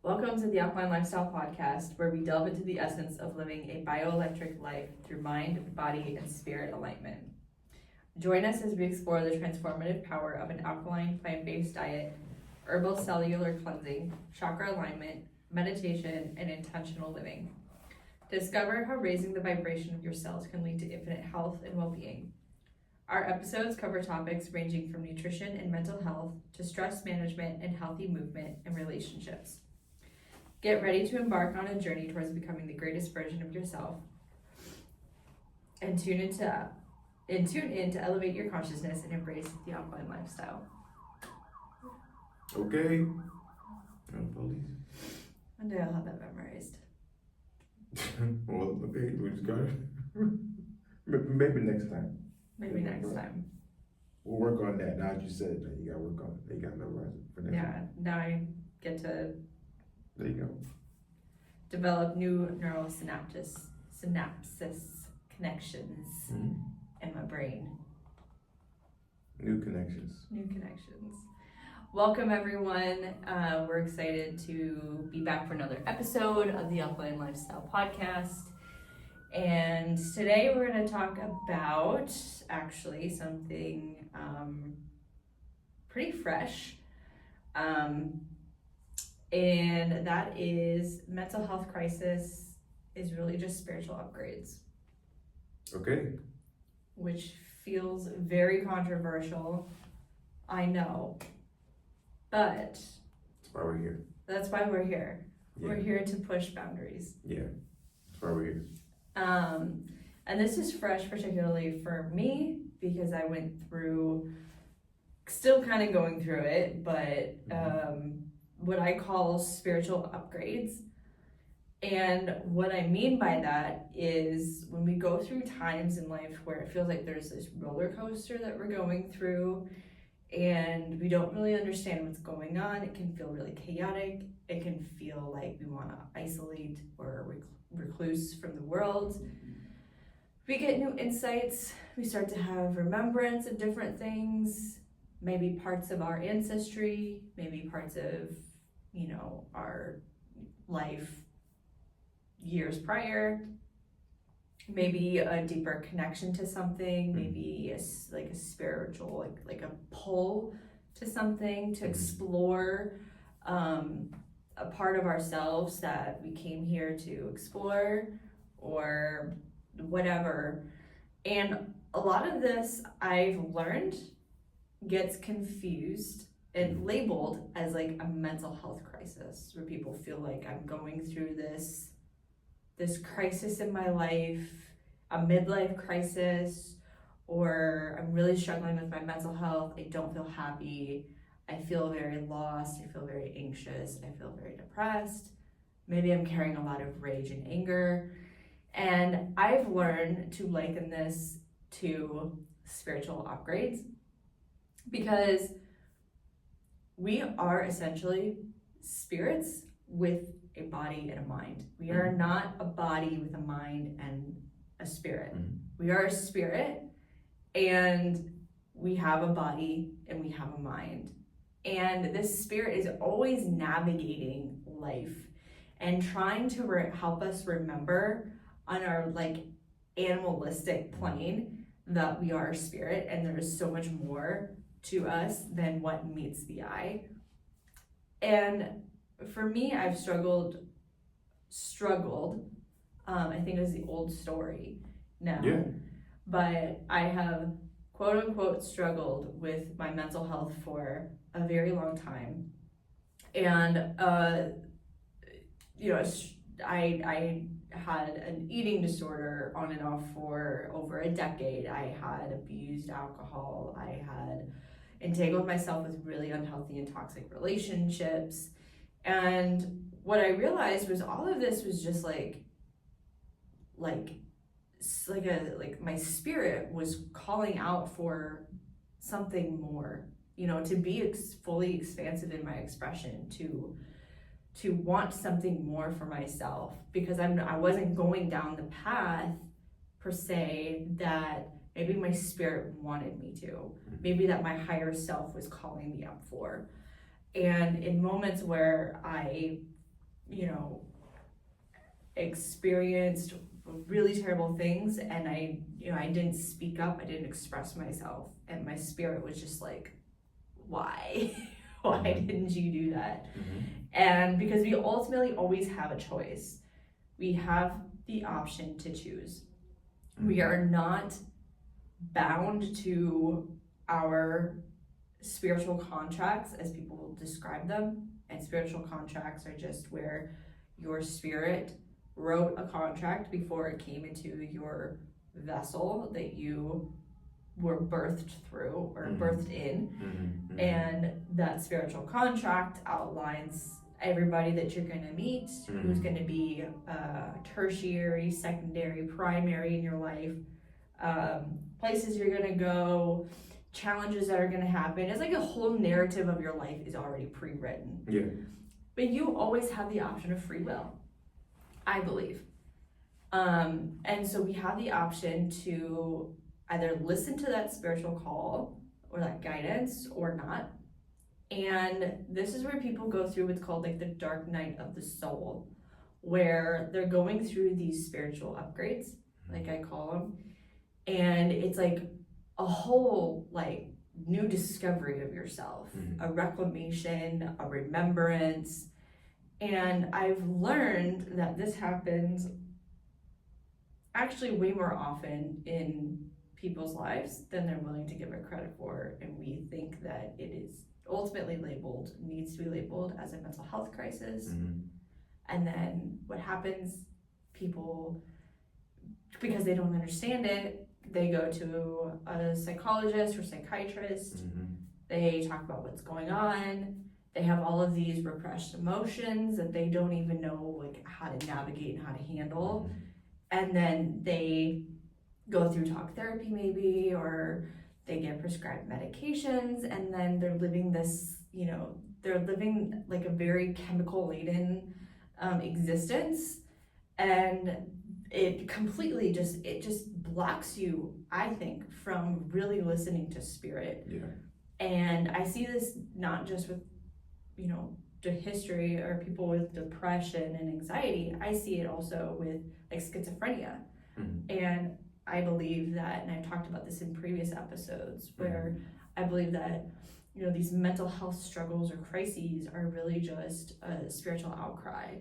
Welcome to the Alkalign Lifestyle podcast, where we delve into the essence of living a bioelectric life through mind, body, and spirit alignment. Join us as we explore the transformative power of an alkaline plant-based diet, herbal cellular cleansing, chakra alignment, meditation, and intentional living. Discover how raising the vibration of your cells can lead to infinite health and well-being. Our episodes cover topics ranging from nutrition and mental health to stress management and healthy movement and relationships. Get ready to embark on a journey towards becoming the greatest version of yourself and tune in to elevate your consciousness and embrace the alkaline lifestyle. Okay. Police. One day I'll have that memorized. Well, okay, we just got it. Maybe next time. Maybe next time. We'll work on that. Now that you said that, you gotta work on it. You gotta memorize it for next time. Now I get to There you go. develop new neural synapses connections in my brain. New connections. Welcome everyone. We're excited to be back for another episode of the Alkalign Lifestyle podcast. And today we're going to talk about actually something pretty fresh. And that is mental health crisis is really just spiritual upgrades. Okay. Which feels very controversial, I know, but That's why we're here. that's why we're here. Yeah. We're here to push boundaries. Yeah. That's why we're here. And this is fresh, particularly for me, because I went through, still kind of going through it, but what I call spiritual upgrades. And what I mean by that is when we go through times in life where it feels like there's this roller coaster that we're going through and we don't really understand what's going on, it can feel really chaotic. It can feel like we want to isolate or recluse from the world. We get new insights. We start to have remembrance of different things, maybe parts of our ancestry, maybe parts of, our life years prior, maybe a deeper connection to something, maybe a spiritual, like a pull to something, to explore a part of ourselves that we came here to explore or whatever. And a lot of this I've learned gets confused and labeled as like a mental health crisis, where people feel like I'm going through this crisis in my life, a midlife crisis, or I'm really struggling with my mental health. I don't feel happy. I feel very lost. I feel very anxious. I feel very depressed. Maybe I'm carrying a lot of rage and anger. And I've learned to liken this to spiritual upgrades, because we are essentially spirits with a body and a mind. We are not a body with a mind and a spirit. We are a spirit, and we have a body and we have a mind. And this spirit is always navigating life and trying to help us remember on our animalistic plane that we are a spirit, and there is so much more to us than what meets the eye. And for me, I've struggled. I think it was the old story now. Yeah. But I have quote unquote struggled with my mental health for a very long time. And I had an eating disorder on and off for over a decade. I had abused alcohol. I had entangled myself with really unhealthy and toxic relationships. And what I realized was all of this was just like my spirit was calling out for something more, to be fully expansive in my expression, to want something more for myself, because I wasn't going down the path per se that maybe my spirit wanted me to, maybe that my higher self was calling me up for. And in moments where I you know, experienced really terrible things, and I didn't speak up, I didn't express myself, and my spirit was just like, why? Why didn't you do that? And because we ultimately always have a choice. We have the option to choose. We are not bound to our spiritual contracts as people describe them. And spiritual contracts are just where your spirit wrote a contract before it came into your vessel that you were birthed through or birthed in. And that spiritual contract outlines everybody that you're going to meet, who's going to be tertiary, secondary, primary in your life, places you're going to go, challenges that are going to happen. It's like a whole narrative of your life is already pre-written. Yeah. But you always have the option of free will, I believe. And so we have the option to either listen to that spiritual call or that guidance or not. And this is where people go through what's called like the dark night of the soul, where they're going through these spiritual upgrades, like I call them. And it's like a whole like new discovery of yourself, a reclamation, a remembrance. And I've learned that this happens actually way more often in people's lives than they're willing to give it credit for. And we think that it is ultimately needs to be labeled as a mental health crisis. And then what happens, people, because they don't understand it, they go to a psychologist or psychiatrist, they talk about what's going on, they have all of these repressed emotions that they don't even know like how to navigate and how to handle. And then they go through talk therapy maybe, or they get prescribed medications, and then they're living this, they're living like a very chemical laden existence, and it completely just blocks you, I think, from really listening to spirit. And I see this not just with the history or people with depression and anxiety. I see it also with like schizophrenia. And I believe that, and I've talked about this in previous episodes, where I believe that these mental health struggles or crises are really just a spiritual outcry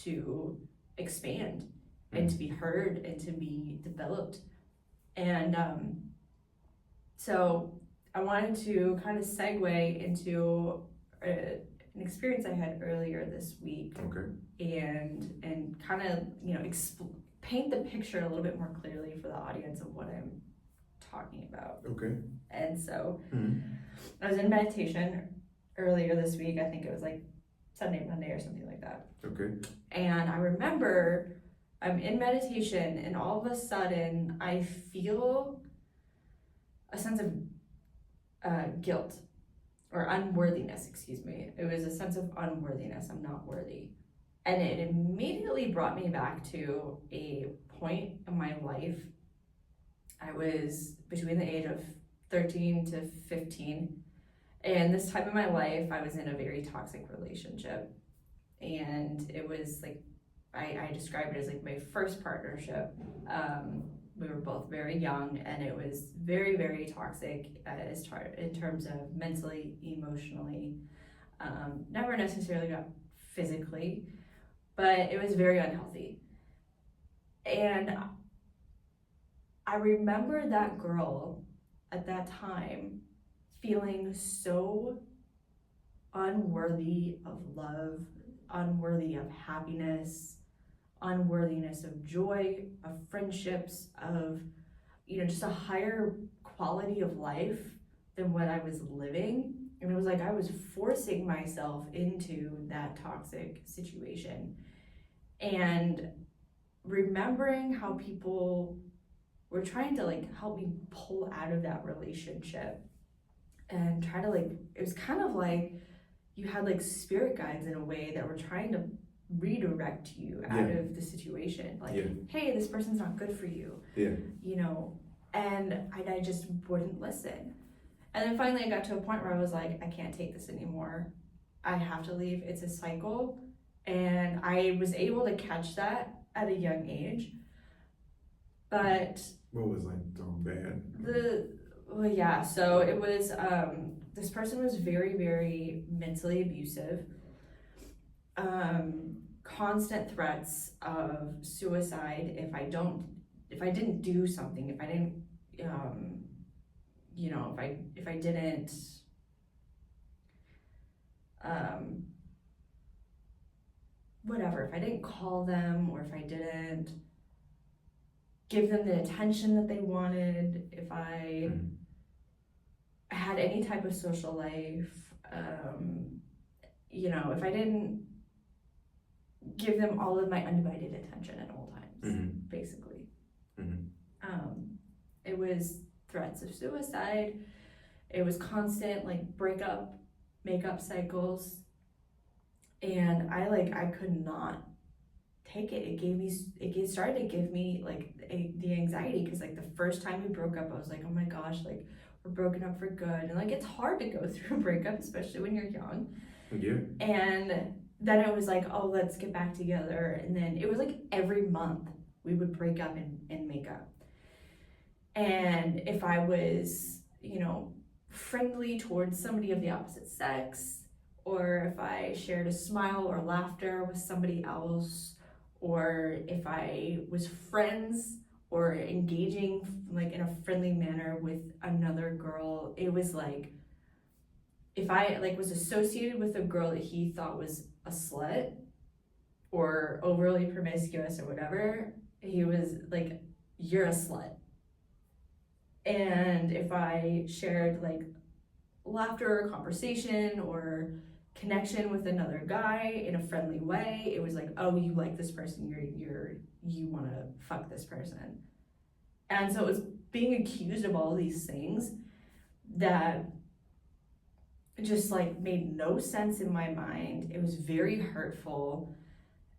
to expand and to be heard and to be developed. And so I wanted to kind of segue into an experience I had earlier this week, and kind of paint the picture a little bit more clearly for the audience of what I'm talking about. And so I was in meditation earlier this week. I think it was like Sunday, Monday, or something like that. And I remember I'm in meditation, and all of a sudden I feel a sense of guilt or unworthiness, excuse me. It was a sense of unworthiness. I'm not worthy. And it immediately brought me back to a point in my life. I was between the age of 13 to 15. And this time in my life, I was in a very toxic relationship. And it was like, I describe it as like my first partnership. We were both very young, and it was very, very toxic in terms of mentally, emotionally. Never necessarily got physically, but it was very unhealthy. And I remember that girl at that time feeling so unworthy of love, unworthy of happiness, unworthiness of joy, of friendships, of just a higher quality of life than what I was living. And it was like I was forcing myself into that toxic situation. And remembering how people were trying to like help me pull out of that relationship and try to like, it was kind of like you had like spirit guides in a way that were trying to redirect you out of the situation. Like, hey, this person's not good for you. And I just wouldn't listen. And then finally I got to a point where I was like, I can't take this anymore. I have to leave. It's a cycle. And I was able to catch that at a young age. But what was like so bad? so it was, this person was very, very mentally abusive. Constant threats of suicide if I didn't do something, if I didn't, if I didn't, whatever, if I didn't call them, or if I didn't give them the attention that they wanted, if I had any type of social life, if I didn't give them all of my undivided attention at all times, basically. It was threats of suicide. It was constant like breakup, makeup cycles, and I could not take it. It started to give me like the anxiety, because like the first time we broke up, I was like, oh my gosh, like we're broken up for good, and like it's hard to go through a breakup, especially when you're young. Yeah. And then it was like, oh, let's get back together, and then it was like every month we would break up and make up. And if I was, friendly towards somebody of the opposite sex, or if I shared a smile or laughter with somebody else, or if I was friends or engaging like in a friendly manner with another girl, it was like, if I like was associated with a girl that he thought was a slut or overly promiscuous or whatever, he was like, you're a slut. And if I shared like laughter or conversation or connection with another guy in a friendly way, it was like, oh, you like this person, you want to fuck this person. And so it was being accused of all these things that just like made no sense in my mind. It was very hurtful,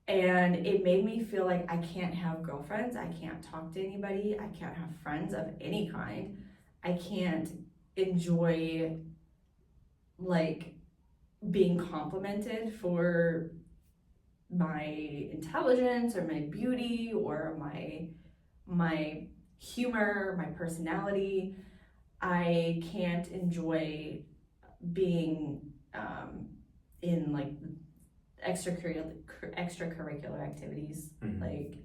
and it made me feel like I can't have girlfriends, I can't talk to anybody, I can't have friends of any kind, I can't enjoy like being complimented for my intelligence or my beauty or my humor, my personality. I can't enjoy being in like extracurricular activities. Like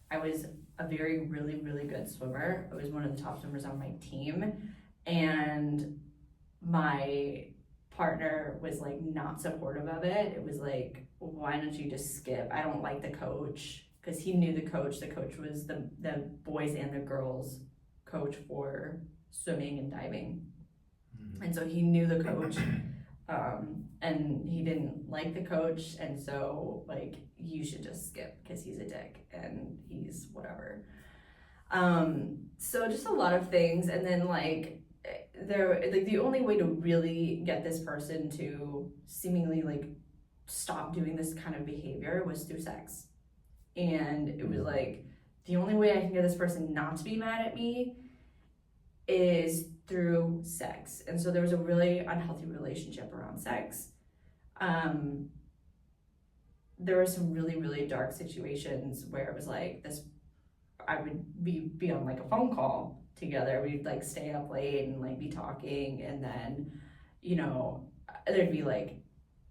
I was a very really good swimmer. I was one of the top swimmers on my team, and my partner was like not supportive of it. It was like, why don't you just skip? I don't like the coach, because he knew the coach. The coach was the boys and the girls coach for swimming and diving, and so he knew the coach. And he didn't like the coach, and so like, you should just skip because he's a dick and he's whatever. So just a lot of things. And then like the only way to really get this person to seemingly like stop doing this kind of behavior was through sex. And it was like, the only way I can get this person not to be mad at me is through sex. And so there was a really unhealthy relationship around sex. There were some really dark situations where it was like this, I would be on like a phone call together, we'd like stay up late and like be talking, and then there'd be like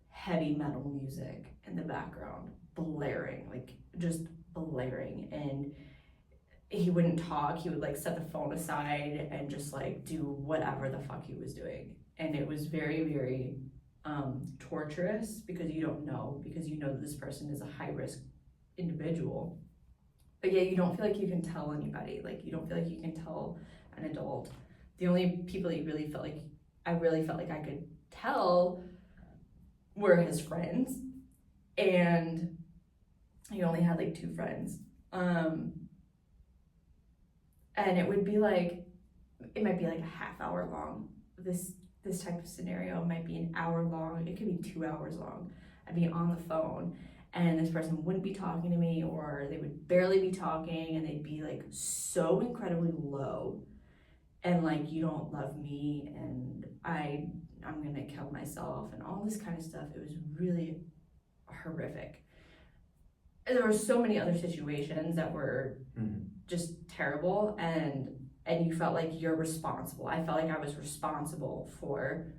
heavy metal music in the background blaring, like just blaring, and he wouldn't talk. He would like set the phone aside and just like do whatever the fuck he was doing. And it was very torturous, because you don't know, because you know that this person is a high risk individual, but yet you don't feel like you can tell anybody. Like, you don't feel like you can tell an adult. The only people that I really felt like I could tell were his friends, and he only had like 2 friends. And it would be like, it might be like a half hour long. This type of scenario might be an hour long. It could be 2 hours long. I'd be on the phone, and this person wouldn't be talking to me, or they would barely be talking, and they'd be like so incredibly low, and like, you don't love me, and I'm gonna kill myself, and all this kind of stuff. It was really horrific. there were so many other situations that were just terrible, and you felt like you're responsible. I felt like I was responsible for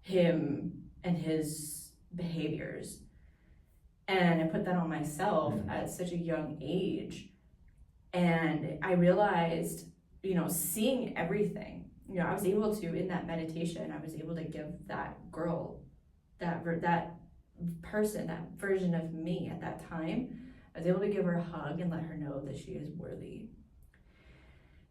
him and his behaviors, and I put that on myself at such a young age. And I realized, seeing everything, I was able to, in that meditation, I was able to give that girl, that person, that version of me at that time, I was able to give her a hug and let her know that she is worthy,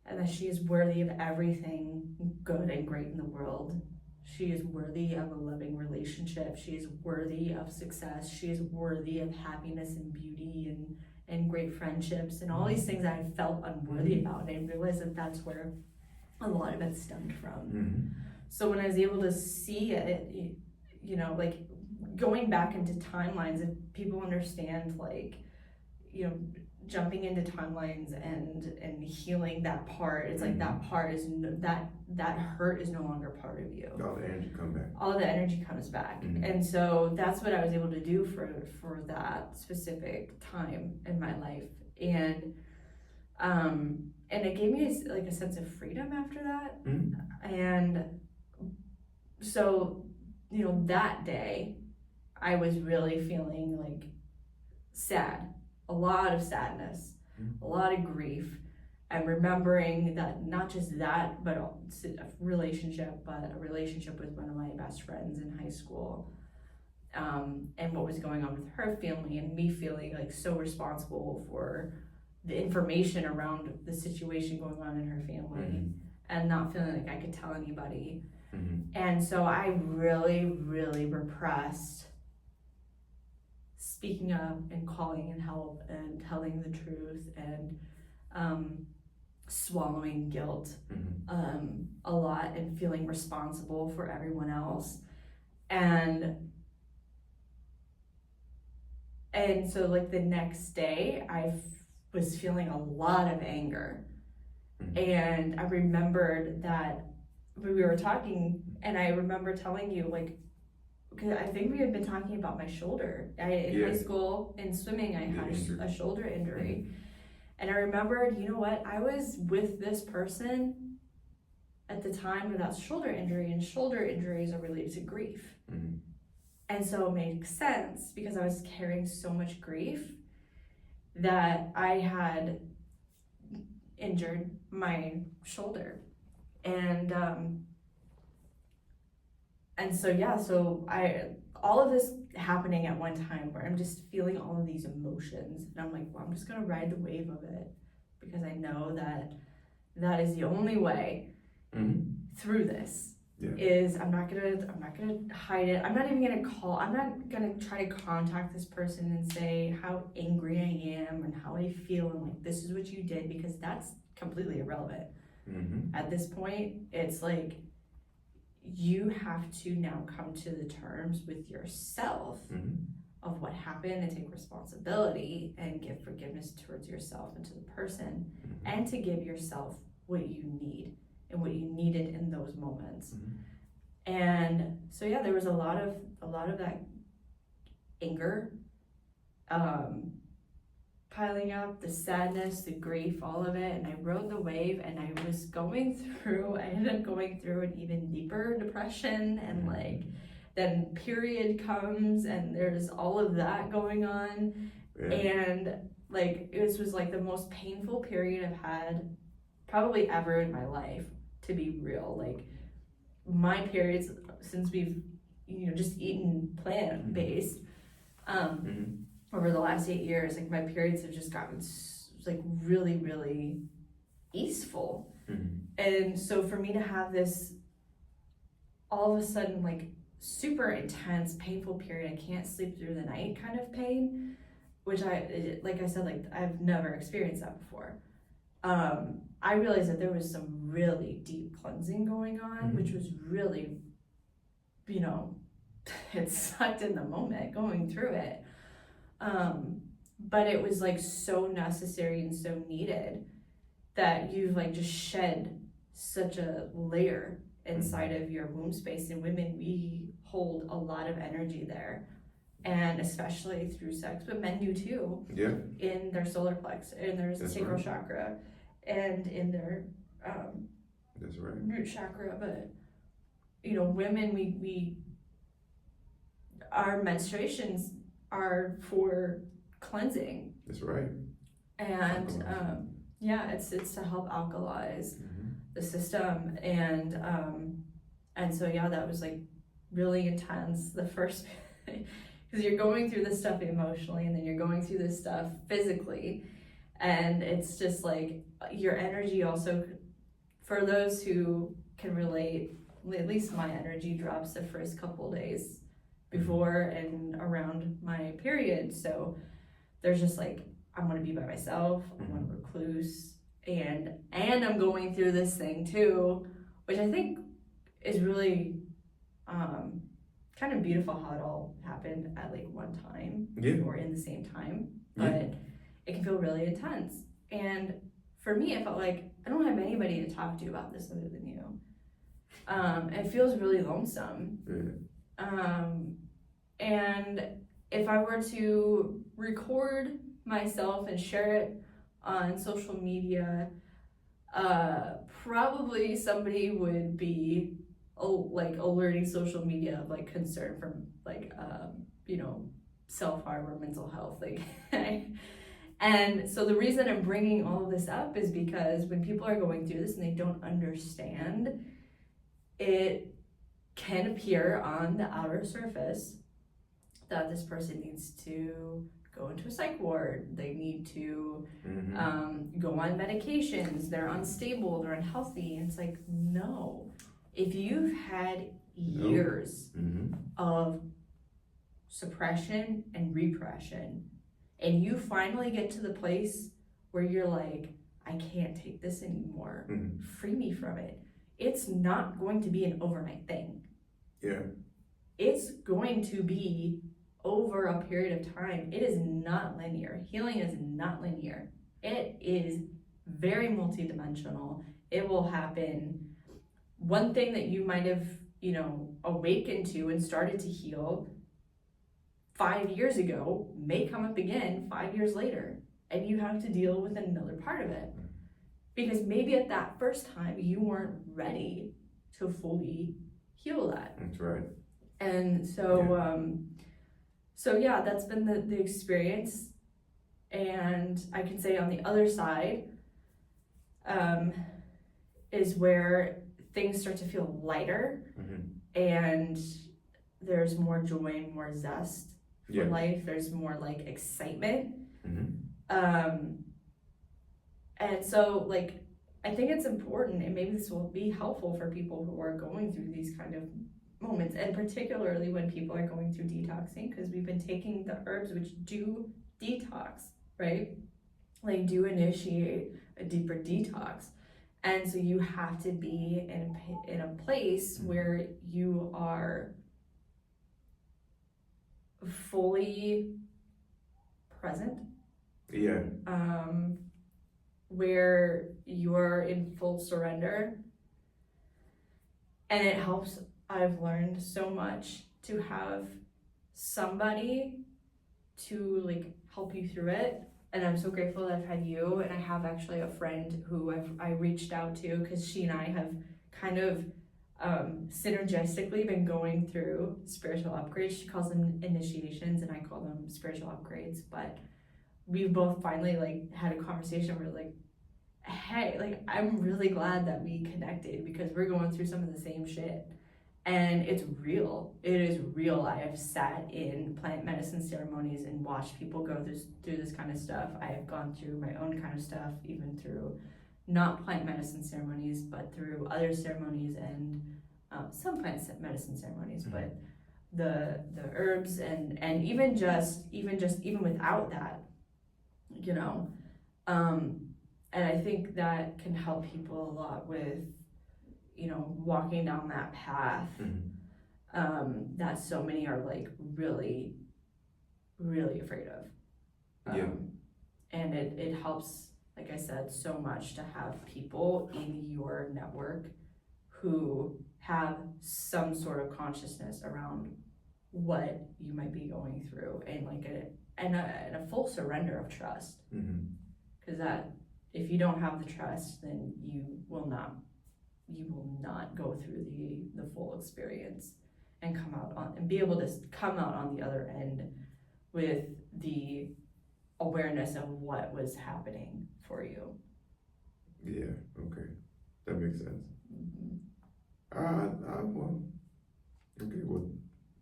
and that she is worthy of everything good and great in the world. She is worthy of a loving relationship. She is worthy of success. She is worthy of happiness and beauty and great friendships and all these things that I felt unworthy about. And I realized that that's where a lot of it stemmed from. So when I was able to see it, like going back into timelines, if people understand, like, jumping into timelines and healing that part, it's like that part is that hurt is no longer part of you. All the energy come back. All the energy comes back. And so that's what I was able to do for that specific time in my life. And it gave me a sense of freedom after that. And so, that day I was really feeling like sad, a lot of sadness, a lot of grief, and remembering that not just that, but a relationship with one of my best friends in high school, and what was going on with her family, and me feeling like so responsible for the information around the situation going on in her family, and not feeling like I could tell anybody. And so I really, really repressed speaking up and calling in help and telling the truth and swallowing guilt a lot, and feeling responsible for everyone else. And so like the next day I was feeling a lot of anger. And I remembered that we were talking, and I remember telling you, like, because I think we had been talking about my shoulder. In high school, in swimming, I had a shoulder injury. And I remembered, you know what, I was with this person at the time with that shoulder injury, and shoulder injuries are related to grief. And so it made sense, because I was carrying so much grief, that I had injured my shoulder. And so all of this happening at one time, where I'm just feeling all of these emotions, and I'm like, well, I'm just gonna ride the wave of it, because I know that is the only way through this. Is I'm not gonna hide it. I'm not gonna try to contact this person and say how angry I am and how I feel, and like, this is what you did, because that's completely irrelevant. At this point, it's like, you have to now come to the terms with yourself of what happened, and take responsibility and give forgiveness towards yourself and to the person, and to give yourself what you need and what you needed in those moments. And so there was a lot of that anger piling up, the sadness, the grief, all of it. And I rode the wave, and I ended up going through an even deeper depression, and like, then period comes, and there's all of that going on. And like, it was like the most painful period I've had probably ever in my life, to be real. Like, my periods, since we've just eaten plant-based over the last 8 years, like, my periods have just gotten like really, really easeful. And so for me to have this all of a sudden, like, super intense, painful period, I can't sleep through the night kind of pain, which like I said, like, I've never experienced that before. I realized that there was some really deep cleansing going on, which was really, it sucked in the moment going through it. But it was like so necessary and so needed, that you've like just shed such a layer inside of your womb space. And women, we hold a lot of energy there. and especially through sex, but men do too. Yeah. In their solar plexus, in their That's sacral right. chakra, and in their That's right. root chakra. But women, we our menstruations are for cleansing. That's right. And yeah, it's to help alkalize the system, and so yeah, that was like really intense the first because you're going through this stuff emotionally, and then you're going through this stuff physically, and it's just like your energy also, for those who can relate, at least my energy drops the first couple days before and around my period. So there's just like, I'm gonna be by myself, I'm a recluse, and I'm going through this thing too, which I think is really kind of beautiful how it all happened at like one time or in the same time, but it can feel really intense. And for me, I felt like I don't have anybody to talk to about this other than you. It feels really lonesome. And if I were to record myself and share it on social media, probably somebody would be like alerting social media of like concern from like self-harm or mental health, like and so the reason I'm bringing all of this up is because when people are going through this and they don't understand, it can appear on the outer surface that this person needs to go into a psych ward, they need to go on medications, they're unstable, they're unhealthy. And it's like, no, if you've had years of suppression and repression, and you finally get to the place where you're like, I can't take this anymore, free me from it, it's not going to be an overnight thing. It's going to be over a period of time. It is not linear. Healing is not linear. It is very multidimensional. It will happen. One thing that you might have, awakened to and started to heal 5 years ago may come up again 5 years later, and you have to deal with another part of it. Because maybe at that first time you weren't ready to fully heal that. That's right. And so so yeah, that's been the experience. And I can say on the other side is where things start to feel lighter, and there's more joy, more zest for life. There's more like excitement. And so like, I think it's important, and maybe this will be helpful for people who are going through these kind of moments, and particularly when people are going through detoxing, because we've been taking the herbs which do detox, right? Like do initiate a deeper detox. And so you have to be in a place where you are fully present. Where you're in full surrender. And it helps, I've learned so much, to have somebody to like help you through it. And I'm so grateful that I've had you, and I have actually a friend who I reached out to, because she and I have kind of synergistically been going through spiritual upgrades. She calls them initiations and I call them spiritual upgrades, but we've both finally like had a conversation where like, hey, like I'm really glad that we connected, because we're going through some of the same shit, and it's real. It is real. I have sat in plant medicine ceremonies and watched people go through this kind of stuff. I have gone through my own kind of stuff, even through not plant medicine ceremonies, but through other ceremonies and some plant medicine ceremonies, but the herbs and even without that, and I think that can help people a lot with, walking down that path that so many are like really, really afraid of. And it helps, like I said, so much to have people in your network who have some sort of consciousness around what you might be going through, and like a full surrender of trust. Because that, if you don't have the trust, then you will not go through the full experience and come out on and be able to come out on the other end with the awareness of what was happening for you. Yeah, okay, that makes sense. Well, okay, well,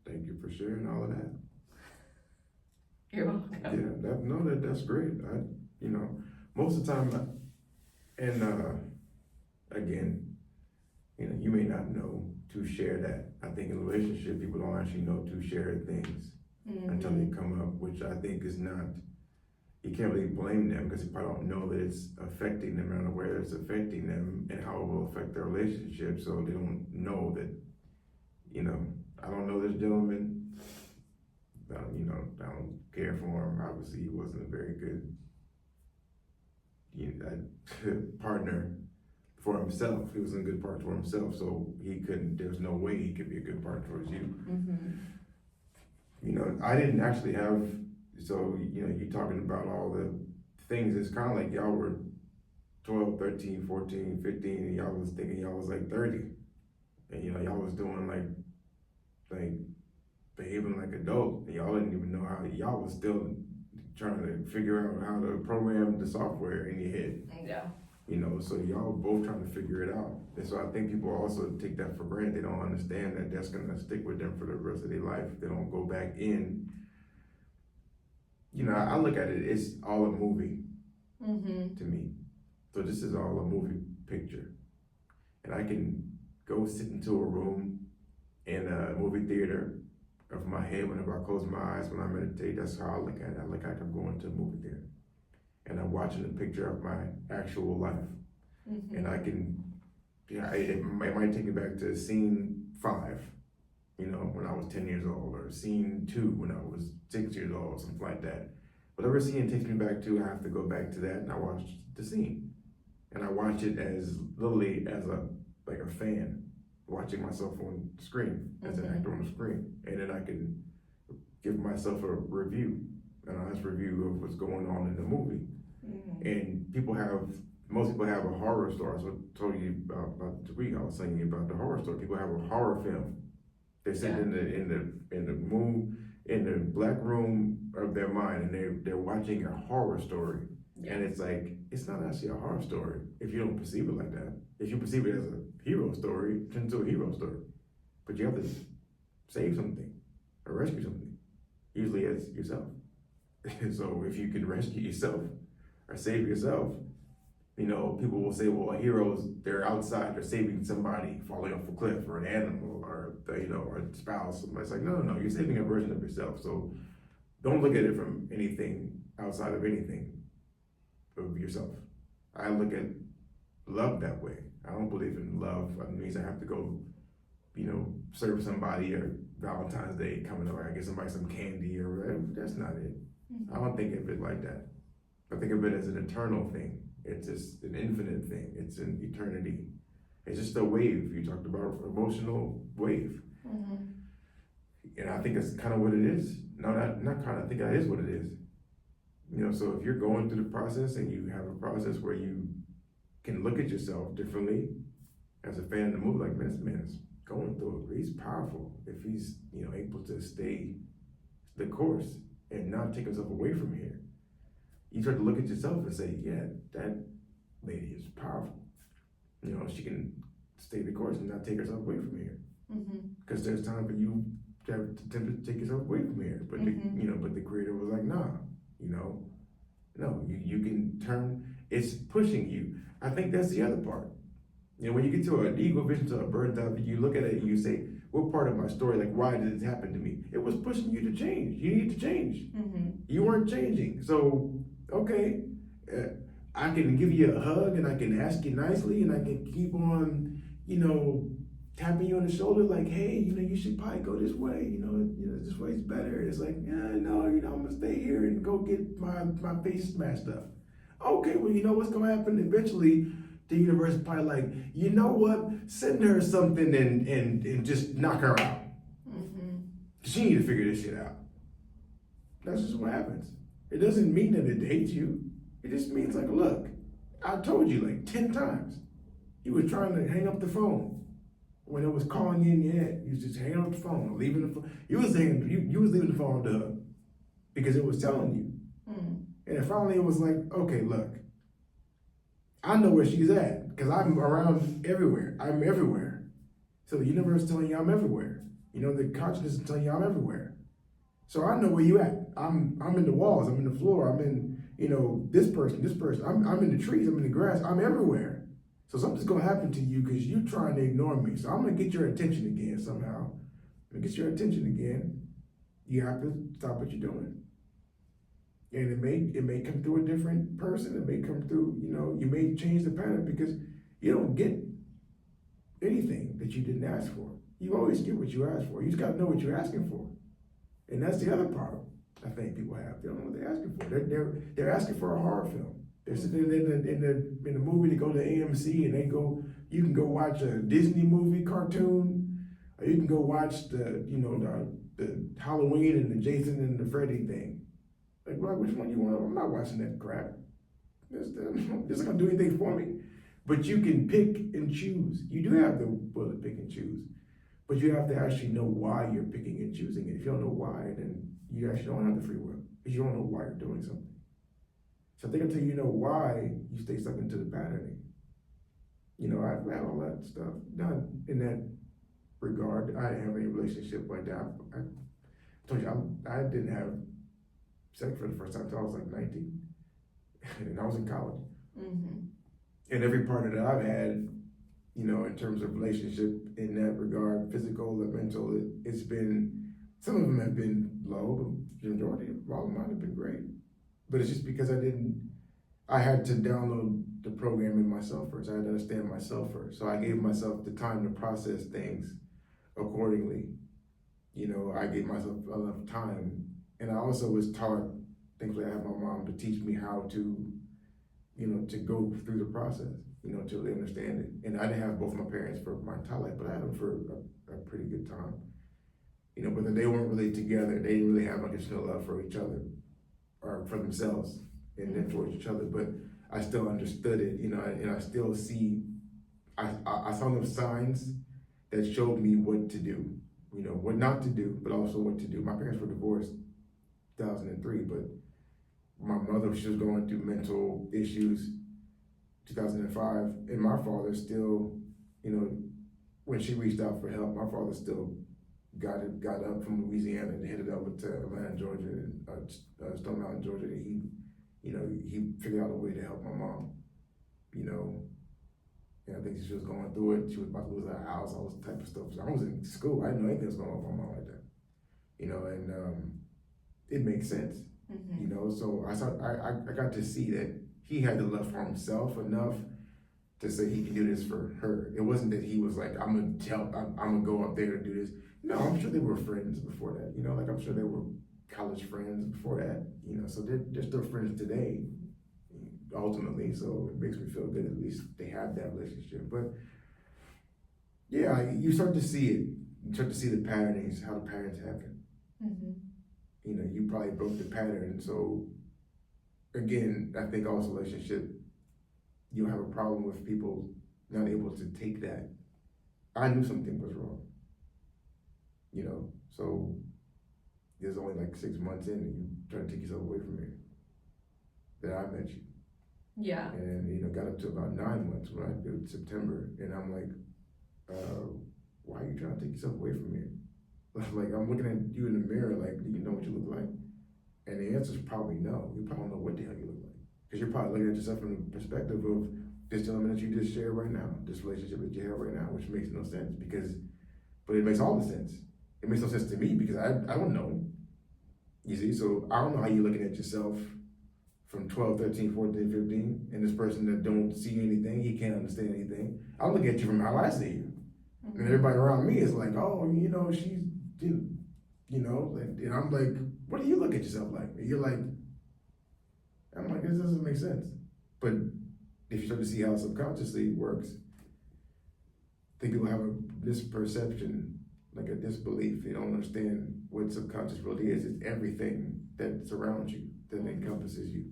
thank you for sharing all of that. You're welcome. Yeah, that's great. Most of the time, and again, you may not know to share that. I think in a relationship, people don't actually know to share things until they come up, which I think is not, you can't really blame them because they probably don't know that it's affecting them, they're not aware that it's affecting them and how it will affect their relationship, so they don't know that, I don't know this gentleman, I don't care for him. Obviously, he wasn't a very good partner for himself. He wasn't a good partner for himself, so there's no way he could be a good partner towards you. I didn't actually have, so, you talking about all the things, it's kind of like y'all were 12, 13, 14, 15, and y'all was thinking y'all was like 30. And, y'all was doing like behaving like adults, and y'all didn't even know how, y'all was still trying to figure out how to program the software in your head. Yeah. So y'all were both trying to figure it out. And so I think people also take that for granted. They don't understand that that's gonna stick with them for the rest of their life. They don't go back in. I look at it, it's all a movie to me. So this is all a movie picture. And I can go sit into a room in a movie theater of my head whenever I close my eyes, when I meditate. That's how I look at it. I look like I'm going to a movie theater. And I'm watching a picture of my actual life. And I can, it might take me back to scene 5, when I was 10 years old, or scene 2 when I was 6 years old, something like that. Whatever scene it takes me back to, I have to go back to that, and I watch the scene. And I watch it as literally as a fan, watching myself on screen, as an actor on the screen. And then I can give myself a review, an honest review of what's going on in the movie. And most people have a horror story. So I told you about the week I was saying about the horror story. People have a horror film. They sit in the black room of their mind, and they're watching a horror story. And it's like, it's not actually a horror story if you don't perceive it like that. If you perceive it as a hero story, it turns into a hero story. But you have to save something or rescue something. Usually it's yourself. So if you can rescue yourself or save yourself, people will say, well, heroes, they're outside, they're saving somebody falling off a cliff, or an animal, or or a spouse. It's like, no, you're saving a version of yourself. So don't look at it from anything outside of anything of yourself. I look at love that way. I don't believe in love. That means I have to go, serve somebody, or Valentine's Day coming up, I get somebody some candy or whatever. That's not it. I don't think of it like that. I think of it as an eternal thing. It's just an infinite thing. It's an eternity. It's just a wave. You talked about emotional wave. And I think that's kind of what it is. No, not kind of, I think that is what it is. So if you're going through the process and you have a process where you can look at yourself differently as a fan of the movie, like, man, this man is going through it. He's powerful if he's, able to stay the course and not take himself away from here. You start to look at yourself and say, yeah, that lady is powerful. She can stay the course and not take herself away from here. Because there's time for you to have to take yourself away from here. But but the creator was like, nah, no, you can turn. It's pushing you. I think that's the other part. When you get to an ego vision, to a bird's eye view, you look at it and you say, what part of my story, like, why did this happen to me? It was pushing you to change. You need to change. You weren't changing. So, okay, I can give you a hug, and I can ask you nicely, and I can keep on, tapping you on the shoulder, like, hey, you should probably go this way. This way's better. It's like, yeah, no, I'm gonna stay here and go get my face smashed up. Okay, well, what's gonna happen eventually? The universe is probably like, you know what? Send her something and just knock her out. She need to figure this shit out. That's just what happens. It doesn't mean that it hates you. It just means like, look, I told you like 10 times. You were trying to hang up the phone. When it was calling you in your head, you was just hanging up the phone, leaving the phone. You was leaving the phone to her because it was telling you. And then finally it was like, okay, look, I know where she's at because I'm around everywhere. I'm everywhere. So the universe is telling you I'm everywhere. You know, the consciousness is telling you I'm everywhere. So I know where you at. I'm in the walls, I'm in the floor, I'm in, you know, this person. I'm in the trees, I'm in the grass, I'm everywhere. So something's gonna happen to you because you're trying to ignore me. So I'm gonna get your attention again somehow. To get your attention again, you have to stop what you're doing. And it may come through a different person, it may come through, you know, you may change the pattern because you don't get anything that you didn't ask for. You always get what you ask for. You just gotta know what you're asking for. And that's the other problem I think people have. They don't know what they're asking for. They're asking for a horror film. They're sitting in the movie, they go to AMC and you can go watch a Disney movie cartoon, or you can go watch the Halloween and the Jason and the Freddy thing. Like, well, which one you want? I'm not watching that crap. This isn't gonna do anything for me. But you can pick and choose. You do have the will to pick and choose. But you have to actually know why you're picking and choosing it. If you don't know why, then you actually don't have the free will. Because you don't know why you're doing something. So I think until you know why, you stay stuck into the patterning. You know, I've had all that stuff done in that regard. I didn't have any relationship like that. I told you, I didn't have sex for the first time until I was like 19. And I was in college. And every partner that I've had, you know, in terms of relationship in that regard, physical or mental, it's been, some of them have been low, but the majority of all of mine have been great. But it's just because I had to download the program in myself first. I had to understand myself first. So I gave myself the time to process things accordingly. You know, I gave myself enough time. And I also was taught, thankfully I had my mom to teach me how to, you know, to go through the process, you know, to really understand it. And I didn't have both my parents for my entire life, but I had them for a pretty good time. You know, but they weren't really together. They didn't really have unconditional love for each other or for themselves and then towards each other. But I still understood it, you know, and I still see, I saw those signs that showed me what to do, you know, what not to do, but also what to do. My parents were divorced in 2003, but my mother, she was going through mental issues 2005, and my father still, you know, when she reached out for help, my father still got up from Louisiana and headed over to Atlanta, Georgia, Stone Mountain, Georgia. And he figured out a way to help my mom, you know. And I think she was going through it. She was about to lose her house, all this type of stuff. So I was in school. I didn't know anything was going on with my mom like that, you know. And it makes sense, you know. So I got to see that he had the love for himself enough to say he can do this for her. It wasn't that he was like, I'm gonna go up there to do this. No, I'm sure they were friends before that. You know, like I'm sure they were college friends before that. You know, so they're still friends today, ultimately. So it makes me feel good. At least they have that relationship. But yeah, you start to see it. You start to see the patternings, how the patterns happen. You know, you probably broke the pattern. So again, I think also relationship, you'll have a problem with people not able to take that. I knew something was wrong. You know, so there's only like 6 months in and you try to take yourself away from me that I met you. Yeah. And, you know, got up to about 9 months when I did September. And I'm like, why are you trying to take yourself away from me? Like, I'm looking at you in the mirror, like, do you know what you look like? And the answer is probably no. You probably don't know what the hell you look like. Because you're probably looking at yourself from the perspective of this gentleman that you just shared right now, this relationship that you have right now, which makes no sense but it makes all the sense. It makes no sense to me because I don't know. You see, so I don't know how you're looking at yourself from 12, 13, 14, 15, and this person that don't see anything, he can't understand anything. I'm looking at you from how I see you. And everybody around me is like, oh, you know, she's, you know, and I'm like, what do you look at yourself like? And you're like, I'm like, this doesn't make sense. But if you start to see how subconsciously it works, I think people have a misperception like a disbelief. They don't understand what subconscious really is. It's everything that surrounds you, that encompasses you.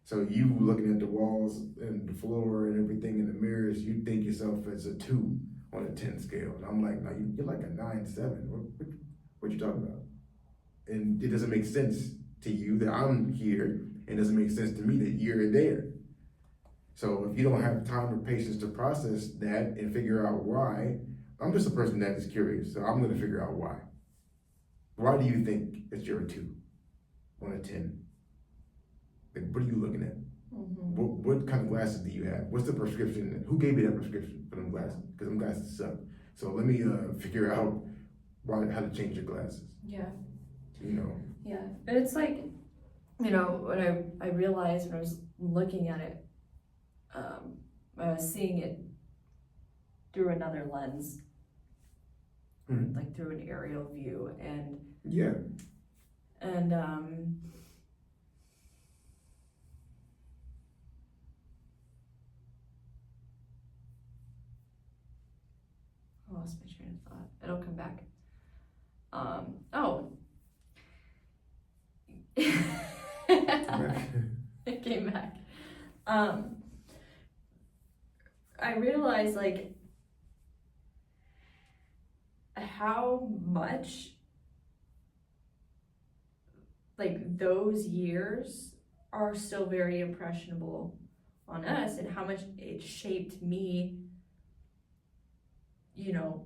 So you looking at the walls and the floor and everything in the mirrors, you think yourself as a 2 on a 10 scale. And I'm like, no, you're like a 9-7. What you talking about? And it doesn't make sense to you that I'm here, and it doesn't make sense to me that you're there. So if you don't have time or patience to process that and figure out why, I'm just a person that is curious, so I'm gonna figure out why. Why do you think that you're a 2 on a 10? Like, what are you looking at? What kind of glasses do you have? What's the prescription? Who gave you that prescription for them glasses? Because them glasses suck. So let me figure out how to change your glasses. Yeah. You know. Yeah, but it's like, you know, when I realized when I was looking at it, I was seeing it through another lens, like through an aerial view, and yeah, and I lost my train of thought. It'll come back. It came back. I realized like how much like those years are still very impressionable on us, and how much it shaped me, you know,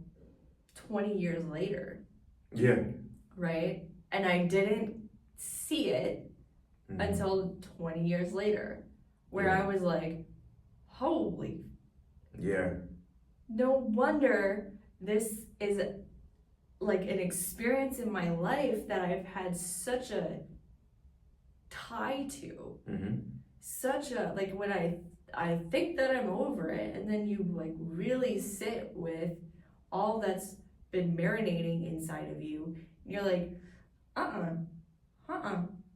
20 years later. Yeah. Right? And I didn't see it until 20 years later, where I was like, holy. Yeah. No wonder this is like an experience in my life that I've had such a tie to. Such a, like, when I think that I'm over it, and then you like really sit with all that's been marinating inside of you, and you're like,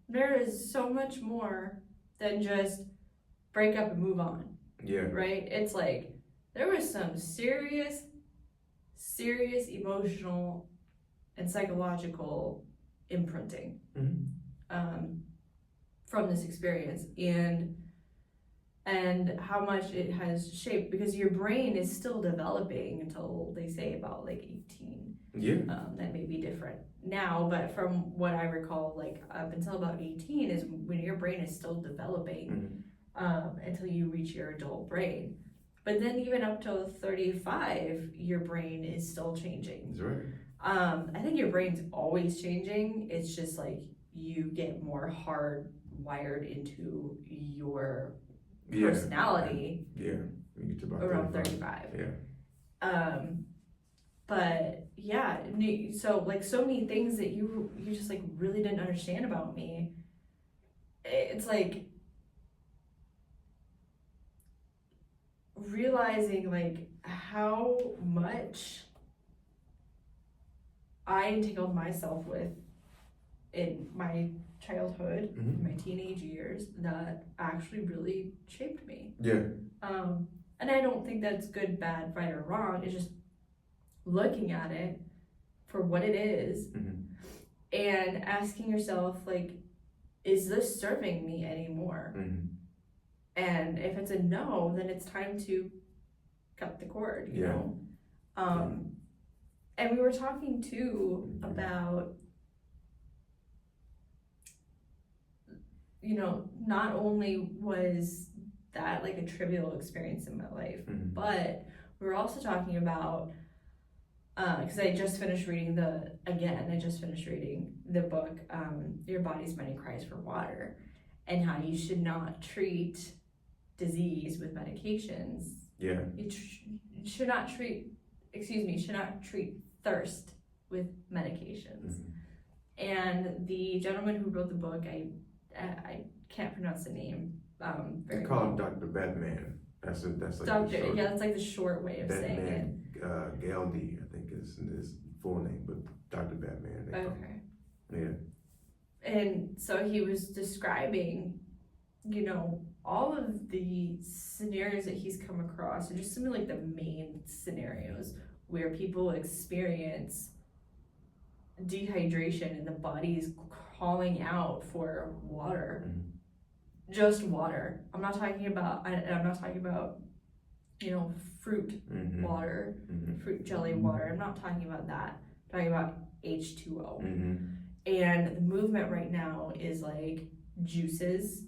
there is so much more than just break up and move on. Yeah. Right? It's like there was some serious emotional and psychological imprinting from this experience, and how much it has shaped, because your brain is still developing until they say about like 18. Yeah. That may be different now, but from what I recall, like up until about 18 is when your brain is still developing until you reach your adult brain. But then even up to 35, your brain is still changing. That's right. I think your brain's always changing. It's just like you get more hardwired into your personality. Yeah. You get to about around 35. Yeah. But yeah, so like so many things that you just like really didn't understand about me. It's like realizing like how much I entangled myself with in my childhood, my teenage years, that actually really shaped me. Yeah. And I don't think that's good, bad, right, or wrong. It's just looking at it for what it is and asking yourself, like, is this serving me anymore? And if it's a no, then it's time to cut the cord, you know? And we were talking too about, you know, not only was that like a trivial experience in my life, but we were also talking about, because I just finished reading the book, Your Body's Many Cries for Water, and how you should not treat disease with medications. Yeah. You should not treat thirst with medications. And the gentleman who wrote the book, I can't pronounce the name very They call well. him Dr. Batman. That's like Doctor, that's like the short way of saying it. Galdi, I think is his full name, but Dr. Batman. Okay. Yeah. And so he was describing, you know, all of the scenarios that he's come across, and just some of like the main scenarios where people experience dehydration and the body's calling out for water. Just water. I'm not talking about, I'm not talking about, fruit water, fruit jelly water. I'm not talking about that. I'm talking about H2O. And the movement right now is like juices,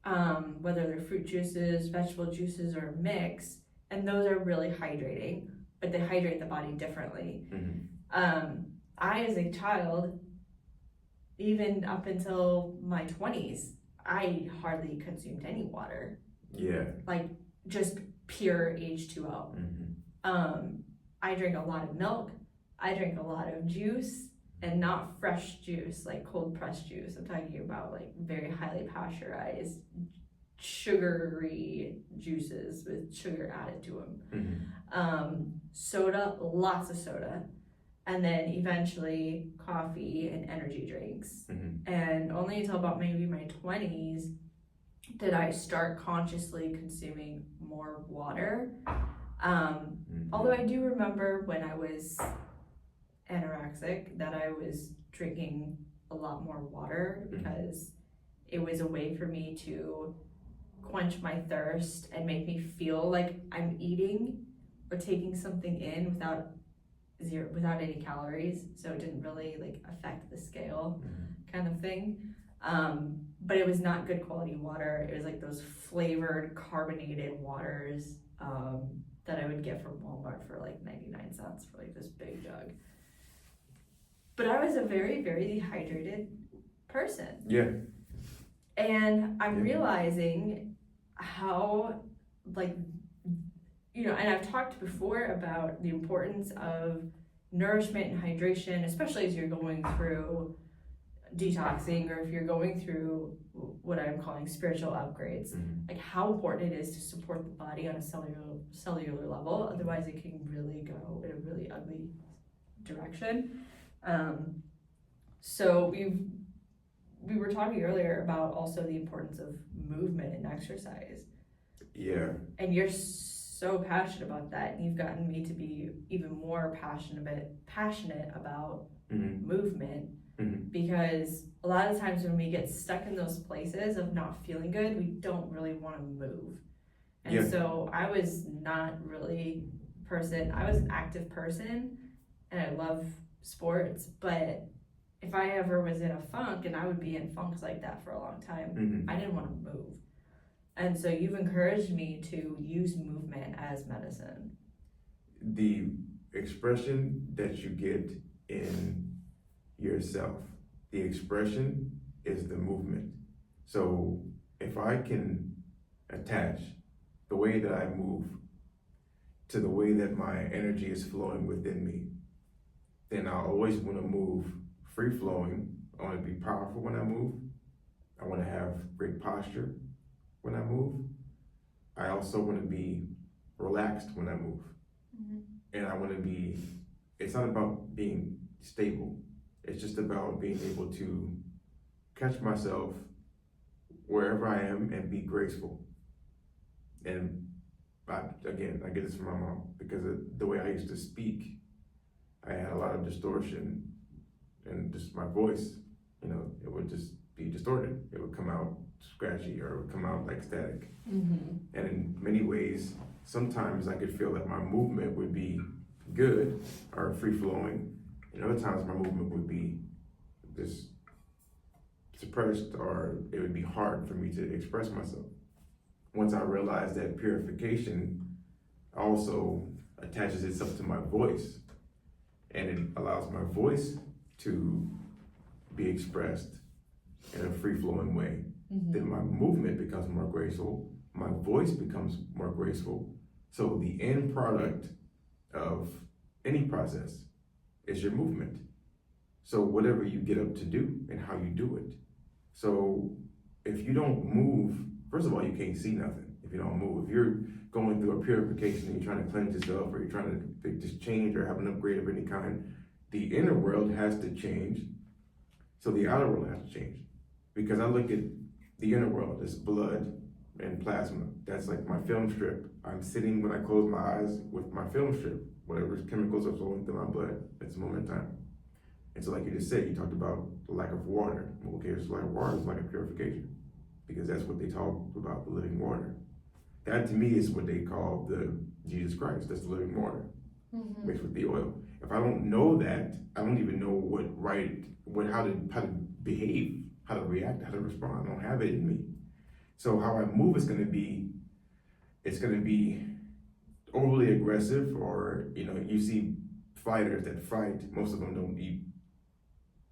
whether they're fruit juices, vegetable juices, or a mix, and those are really hydrating, but they hydrate the body differently. I, as a child, even up until my 20s, I hardly consumed any water. Yeah. Like just pure H2O. I drink a lot of milk. I drink a lot of juice, and not fresh juice, like cold pressed juice. I'm talking about like very highly pasteurized, sugary juices with sugar added to them. Soda, lots of soda. And then eventually coffee and energy drinks. And only until about maybe my 20s did I start consciously consuming more water. Although I do remember when I was anorexic that I was drinking a lot more water because it was a way for me to quench my thirst and make me feel like I'm eating or taking something in without any calories, so it didn't really like affect the scale kind of thing. But it was not good quality water. It was like those flavored carbonated waters that I would get from Walmart for like 99 cents for like this big jug. But I was a very, very dehydrated person. Yeah. And I'm realizing how, like, and I've talked before about the importance of nourishment and hydration, especially as you're going through detoxing, or if you're going through what I'm calling spiritual upgrades, like how important it is to support the body on a cellular level. Otherwise it can really go in a really ugly direction. So we were talking earlier about also the importance of movement and exercise. Yeah. And you're so passionate about that, and you've gotten me to be even more passionate about movement, because a lot of times when we get stuck in those places of not feeling good, we don't really want to move. And so I was not really I was an active person, and I love sports, but if I ever was in a funk, and I would be in funks like that for a long time, I didn't want to move. And so you've encouraged me to use movement as medicine. The expression that you get in yourself, the expression is the movement. So if I can attach the way that I move to the way that my energy is flowing within me, then I always want to move free flowing. I want to be powerful when I move. I want to have great posture when I move. I also want to be relaxed when I move. And I want to be, it's not about being stable. It's just about being able to catch myself wherever I am and be graceful. And I get this from my mom, because of the way I used to speak, I had a lot of distortion, and just my voice, it would just be distorted. It would come out scratchy, or it would come out like static. And in many ways, sometimes I could feel that my movement would be good or free flowing, and other times my movement would be just suppressed, or it would be hard for me to express myself. Once I realized that purification also attaches itself to my voice, and it allows my voice to be expressed in a free-flowing way, then my movement becomes more graceful, my voice becomes more graceful. So the end product of any process is your movement. So whatever you get up to do and how you do it. So if you don't move, first of all, you can't see nothing if you don't move. If you're going through a purification and you're trying to cleanse yourself, or you're trying to just change or have an upgrade of any kind, the inner world has to change, so the outer world has to change. Because I look at the inner world as blood and plasma. That's like my film strip. I'm sitting, when I close my eyes, with my film strip. Whatever chemicals are flowing through my blood at this moment in time. And so like you just said, you talked about the lack of water. Well, okay, it's like water is like a purification, because that's what they talk about, the living water. That to me is what they call the Jesus Christ. That's the living water mixed with the oil. If I don't know that, I don't even know how to behave, how to react, how to respond. I don't have it in me. So how I move is going to be, it's going to be overly aggressive, or you see fighters that fight. Most of them don't eat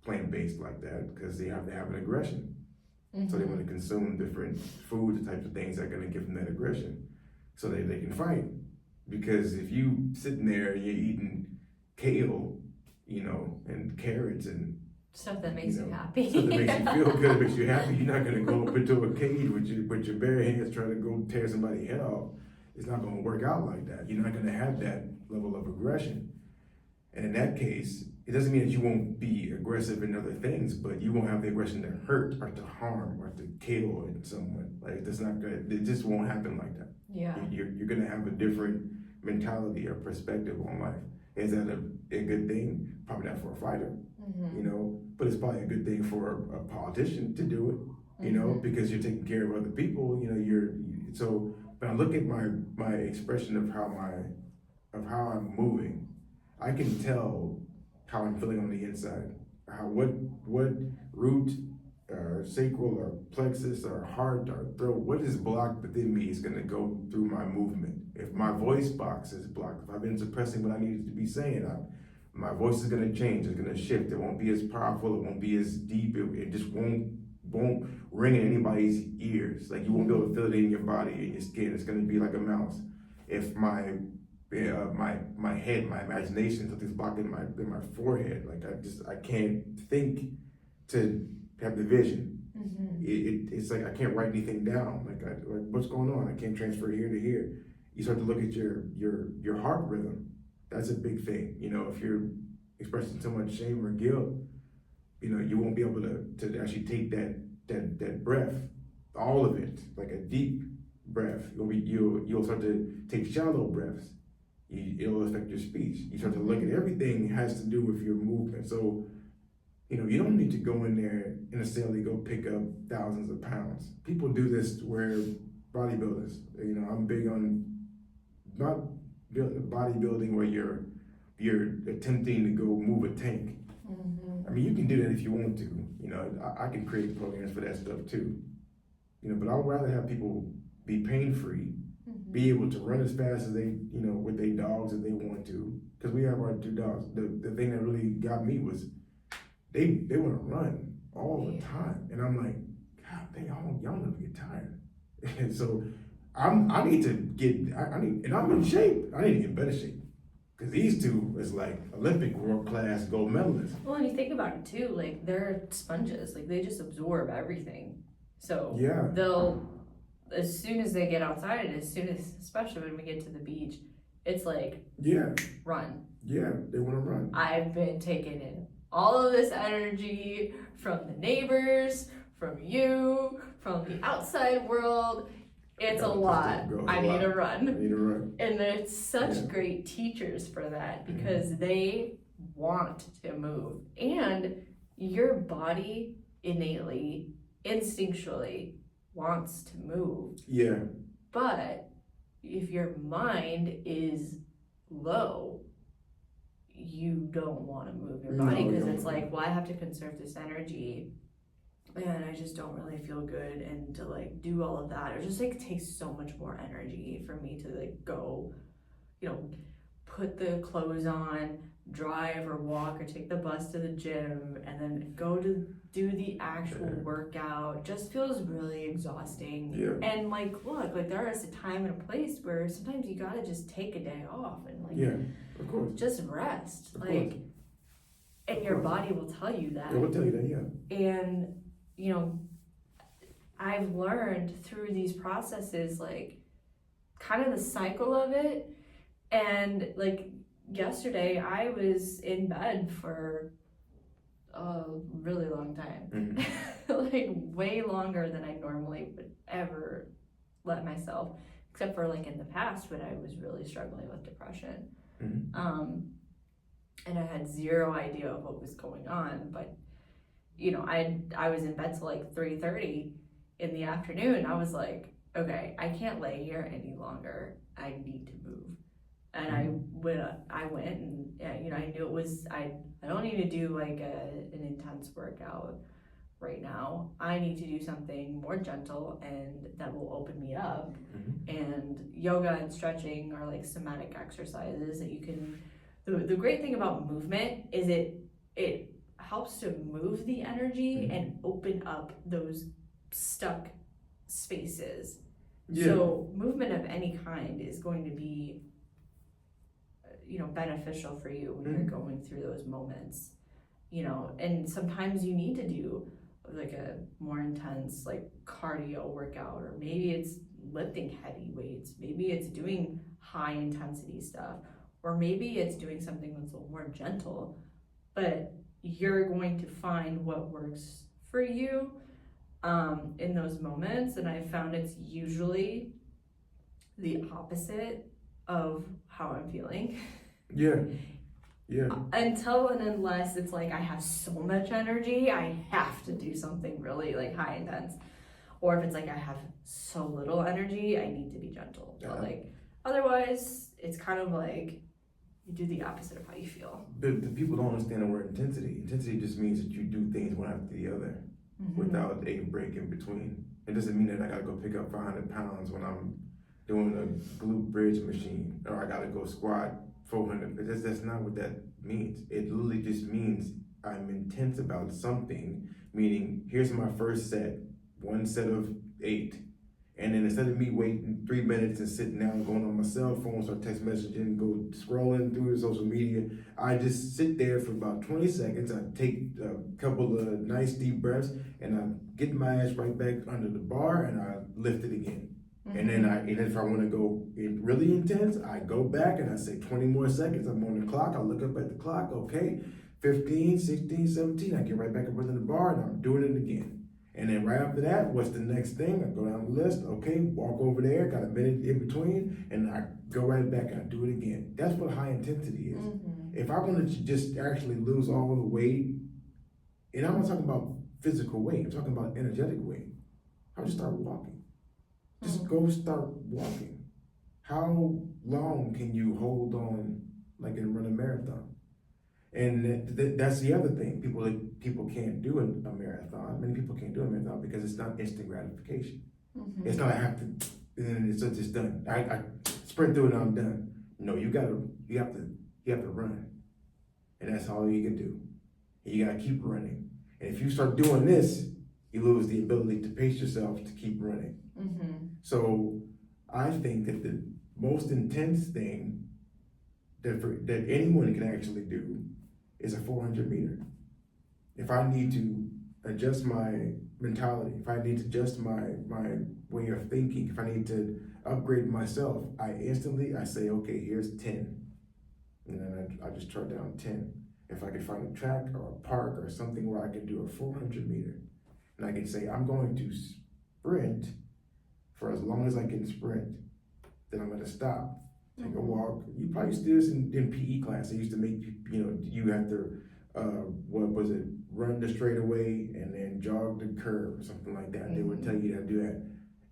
plant-based like that because they have to have an aggression. So they want to consume different foods, the types of things that are going to give them that aggression, so that they can fight. Because if you sitting there and you're eating kale, and carrots and stuff that makes you happy, stuff that makes you feel good, makes you happy, you're not going to go up into a cage with your bare hands trying to go tear somebody's head off. It's not going to work out like that. You're not going to have that level of aggression. And in that case, it doesn't mean that you won't be aggressive in other things, but you won't have the aggression to hurt or to harm or to kill someone. Like, that's not good. It just won't happen like that. Yeah. You're going to have a different mentality or perspective on life. Is that a good thing? Probably not for a fighter, but it's probably a good thing for a politician to do it, because you're taking care of other people. So when I look at my expression of how I'm moving, I can tell how I'm feeling on the inside. What root, sacral, or plexus, or heart, or throat, what is blocked within me is going to go through my movement. If my voice box is blocked, if I've been suppressing what I needed to be saying, my voice is going to change. It's going to shift. It won't be as powerful. It won't be as deep. It just won't ring in anybody's ears. Like, you won't be able to feel it in your body, in your skin. It's going to be like a mouse. If my head, my imagination, something's blocking in my forehead, like I can't think to have the vision. It's like I can't write anything down. Like what's going on? I can't transfer here to here. You start to look at your heart rhythm. That's a big thing. If you're expressing so much shame or guilt, you won't be able to actually take that breath, all of it, like a deep breath. You'll start to take shallow breaths. It'll affect your speech. You start to look at everything has to do with your movement. So, you don't need to go in there and necessarily go pick up thousands of pounds. People do this where bodybuilders, I'm big on not bodybuilding where you're attempting to go move a tank. I mean, you can do that if you want to. I can create programs for that stuff too. But I'd rather have people be pain-free, be able to run as fast as they, with their dogs if they want to. Because we have our 2 dogs. The thing that really got me was they want to run all the time. And I'm like, God, y'all never get tired. And so I need to get, and I'm in shape. I need to get better shape. Because these 2 is like Olympic world class gold medalists. Well, and you think about it too, like, they're sponges. Like, they just absorb everything. So they'll, as soon as they get outside, and especially when we get to the beach, it's like, run. Yeah, they want to run. I've been taking in all of this energy from the neighbors, from you, from the outside world. It's a lot. I need to run. And they're such great teachers for that, because they want to move. And your body innately, instinctually wants to move. Yeah. But if your mind is low, you don't want to move your body, because it's like, well, I have to conserve this energy, and I just don't really feel good, and to like do all of that, it just like takes so much more energy for me to like go, put the clothes on, drive or walk or take the bus to the gym, and then go to do the actual workout. Just feels really exhausting. And like, look, like, there is a time and a place where sometimes you gotta just take a day off and like, of course, just rest. And your body will tell you that. It will tell you that, And I've learned through these processes, like, kind of the cycle of it. And like, yesterday I was in bed for a really long time. Like, way longer than I normally would ever let myself, except for like in the past when I was really struggling with depression. and I had zero idea of what was going on. But you know, I was in bed till like 3:30 in the afternoon. I was like, okay, I can't lay here any longer. I need to move. And I went and you know, I knew it was I don't need to do like an intense workout right now. I need to do something more gentle and that will open me up. And yoga and stretching are like somatic exercises that you can. The great thing about movement is it helps to move the energy and open up those stuck spaces. Yeah. So movement of any kind is going to be, you know, beneficial for you when you're going through those moments, you know. And sometimes you need to do like a more intense like cardio workout, or maybe it's lifting heavy weights, maybe it's doing high intensity stuff, or maybe it's doing something that's a little more gentle. But you're going to find what works for you in those moments. And I found it's usually the opposite of how I'm feeling. Yeah. Until and unless it's like I have so much energy, I have to do something really like high intense. Or if it's like I have so little energy, I need to be gentle. But like otherwise, it's kind of like you do the opposite of how you feel. The people don't understand the word intensity. Intensity just means that you do things one after the other without a break in between. It doesn't mean that I gotta go pick up 500 pounds when I'm doing a glute bridge machine, or I gotta go squat 400. That's not what that means. It literally just means I'm intense about something, meaning here's my first set, one set of 8. And then instead of me waiting 3 minutes and sitting down, going on my cell phone, start text messaging, go scrolling through the social media, I just sit there for about 20 seconds. I take a couple of nice deep breaths, and I get my ass right back under the bar, and I lift it again. And then if I want to go really intense, I go back and I say 20 more seconds. I'm on the clock. I look up at the clock. Okay, 15, 16, 17. I get right back up under the bar, and I'm doing it again. And then right after that, what's the next thing? I go down the list. Okay, walk over there, got a minute in between, and I go right back and I do it again. That's what high intensity is. If I wanted to just actually lose all the weight, and I'm not talking about physical weight, I'm talking about energetic weight, I would just start walking. Just go start walking. How long can you hold on like and run a marathon? And that's the other thing. People can't do a marathon. Many people can't do a marathon because it's not instant gratification. It's not I have to, and it's just done. I sprint through it and I'm done. No, you have to run, and that's all you can do. And you gotta keep running. And if you start doing this, you lose the ability to pace yourself to keep running. So I think that the most intense thing that anyone can actually do is a 400 meter. If I need to adjust my mentality, if I need to adjust my way of thinking, if I need to upgrade myself, I say, okay, here's 10. And then I just chart down 10. If I can find a track or a park or something where I can do a 400 meter, and I can say, I'm going to sprint for as long as I can sprint, then I'm gonna stop. Take a walk. You probably used to do this in PE class. They used to make you have to run the straightaway and then jog the curve or something like that. They would tell you how to do that.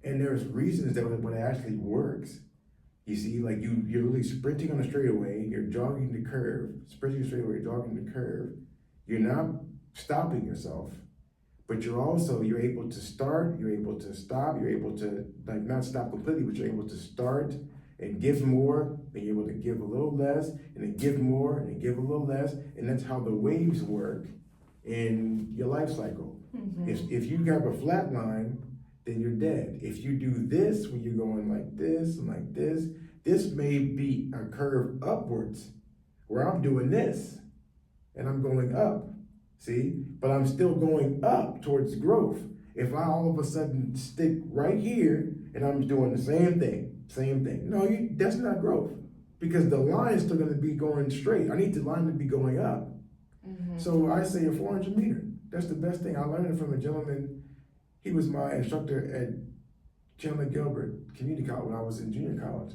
And there's reasons that when it actually works. You see, like you're really sprinting on the straightaway, you're jogging the curve, sprinting the straightaway, jogging the curve. You're not stopping yourself, but you're able to start, you're able to stop, you're able to like not stop completely, but you're able to start and give more, then you're able to give a little less, and then give more, and then give a little less, and that's how the waves work in your life cycle. If you have a flat line, then you're dead. If you do this, when you're going like this and like this may be a curve upwards, where I'm doing this, and I'm going up, see? But I'm still going up towards growth. If I all of a sudden stick right here, and I'm doing the same thing, no, that's not growth, because the line is still gonna be going straight. I need the line to be going up. So I say a 400 meter. That's the best thing. I learned it from a gentleman. He was my instructor at Chandler Gilbert Community College when I was in junior college.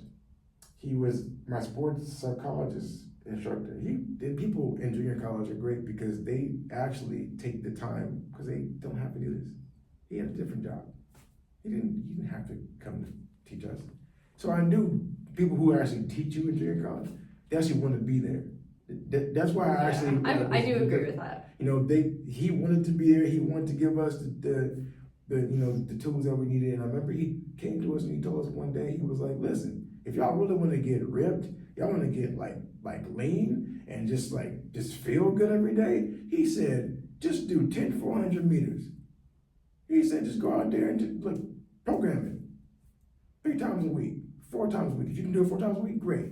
He was my sports psychologist instructor. The people in junior college are great because they actually take the time because they don't have to do this. He had a different job. He didn't have to come to teach us. So I knew people who actually teach you in junior college, they actually want to be there. That's why I actually. I do agree with that. You know, he wanted to be there. He wanted to give us the tools that we needed. And I remember he came to us and he told us one day, he was like, listen, if y'all really want to get ripped, y'all want to get like lean and just feel good every day, he said, just do 10 400 meters. He said, just go out there and just program it 3 times a week, 4 times a week. If you can do it 4 times a week, great.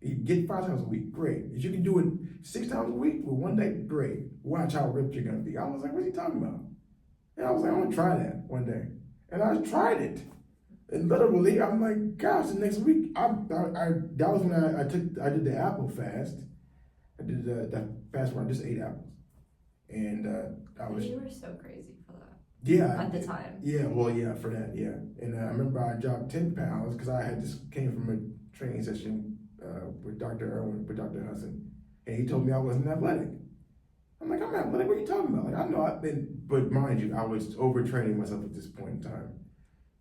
You get 5 times a week, great. If you can do it 6 times a week with 1 day, great. Watch how ripped you're gonna be. I was like, what's he talking about? And I was like, I'm gonna try that one day. And I tried it. And literally, I'm like, gosh, the next week, that was when I did the apple fast. I did that fast where I just ate apples. And You were so crazy for that. Yeah. At the time. Yeah, well, yeah, for that, yeah. And I remember I dropped 10 pounds because I had just came from a training session with Dr. Irwin, with Dr. Hudson. And he told me I wasn't athletic. I'm like, I'm athletic, what are you talking about? Like, I know I've been, but mind you, I was overtraining myself at this point in time.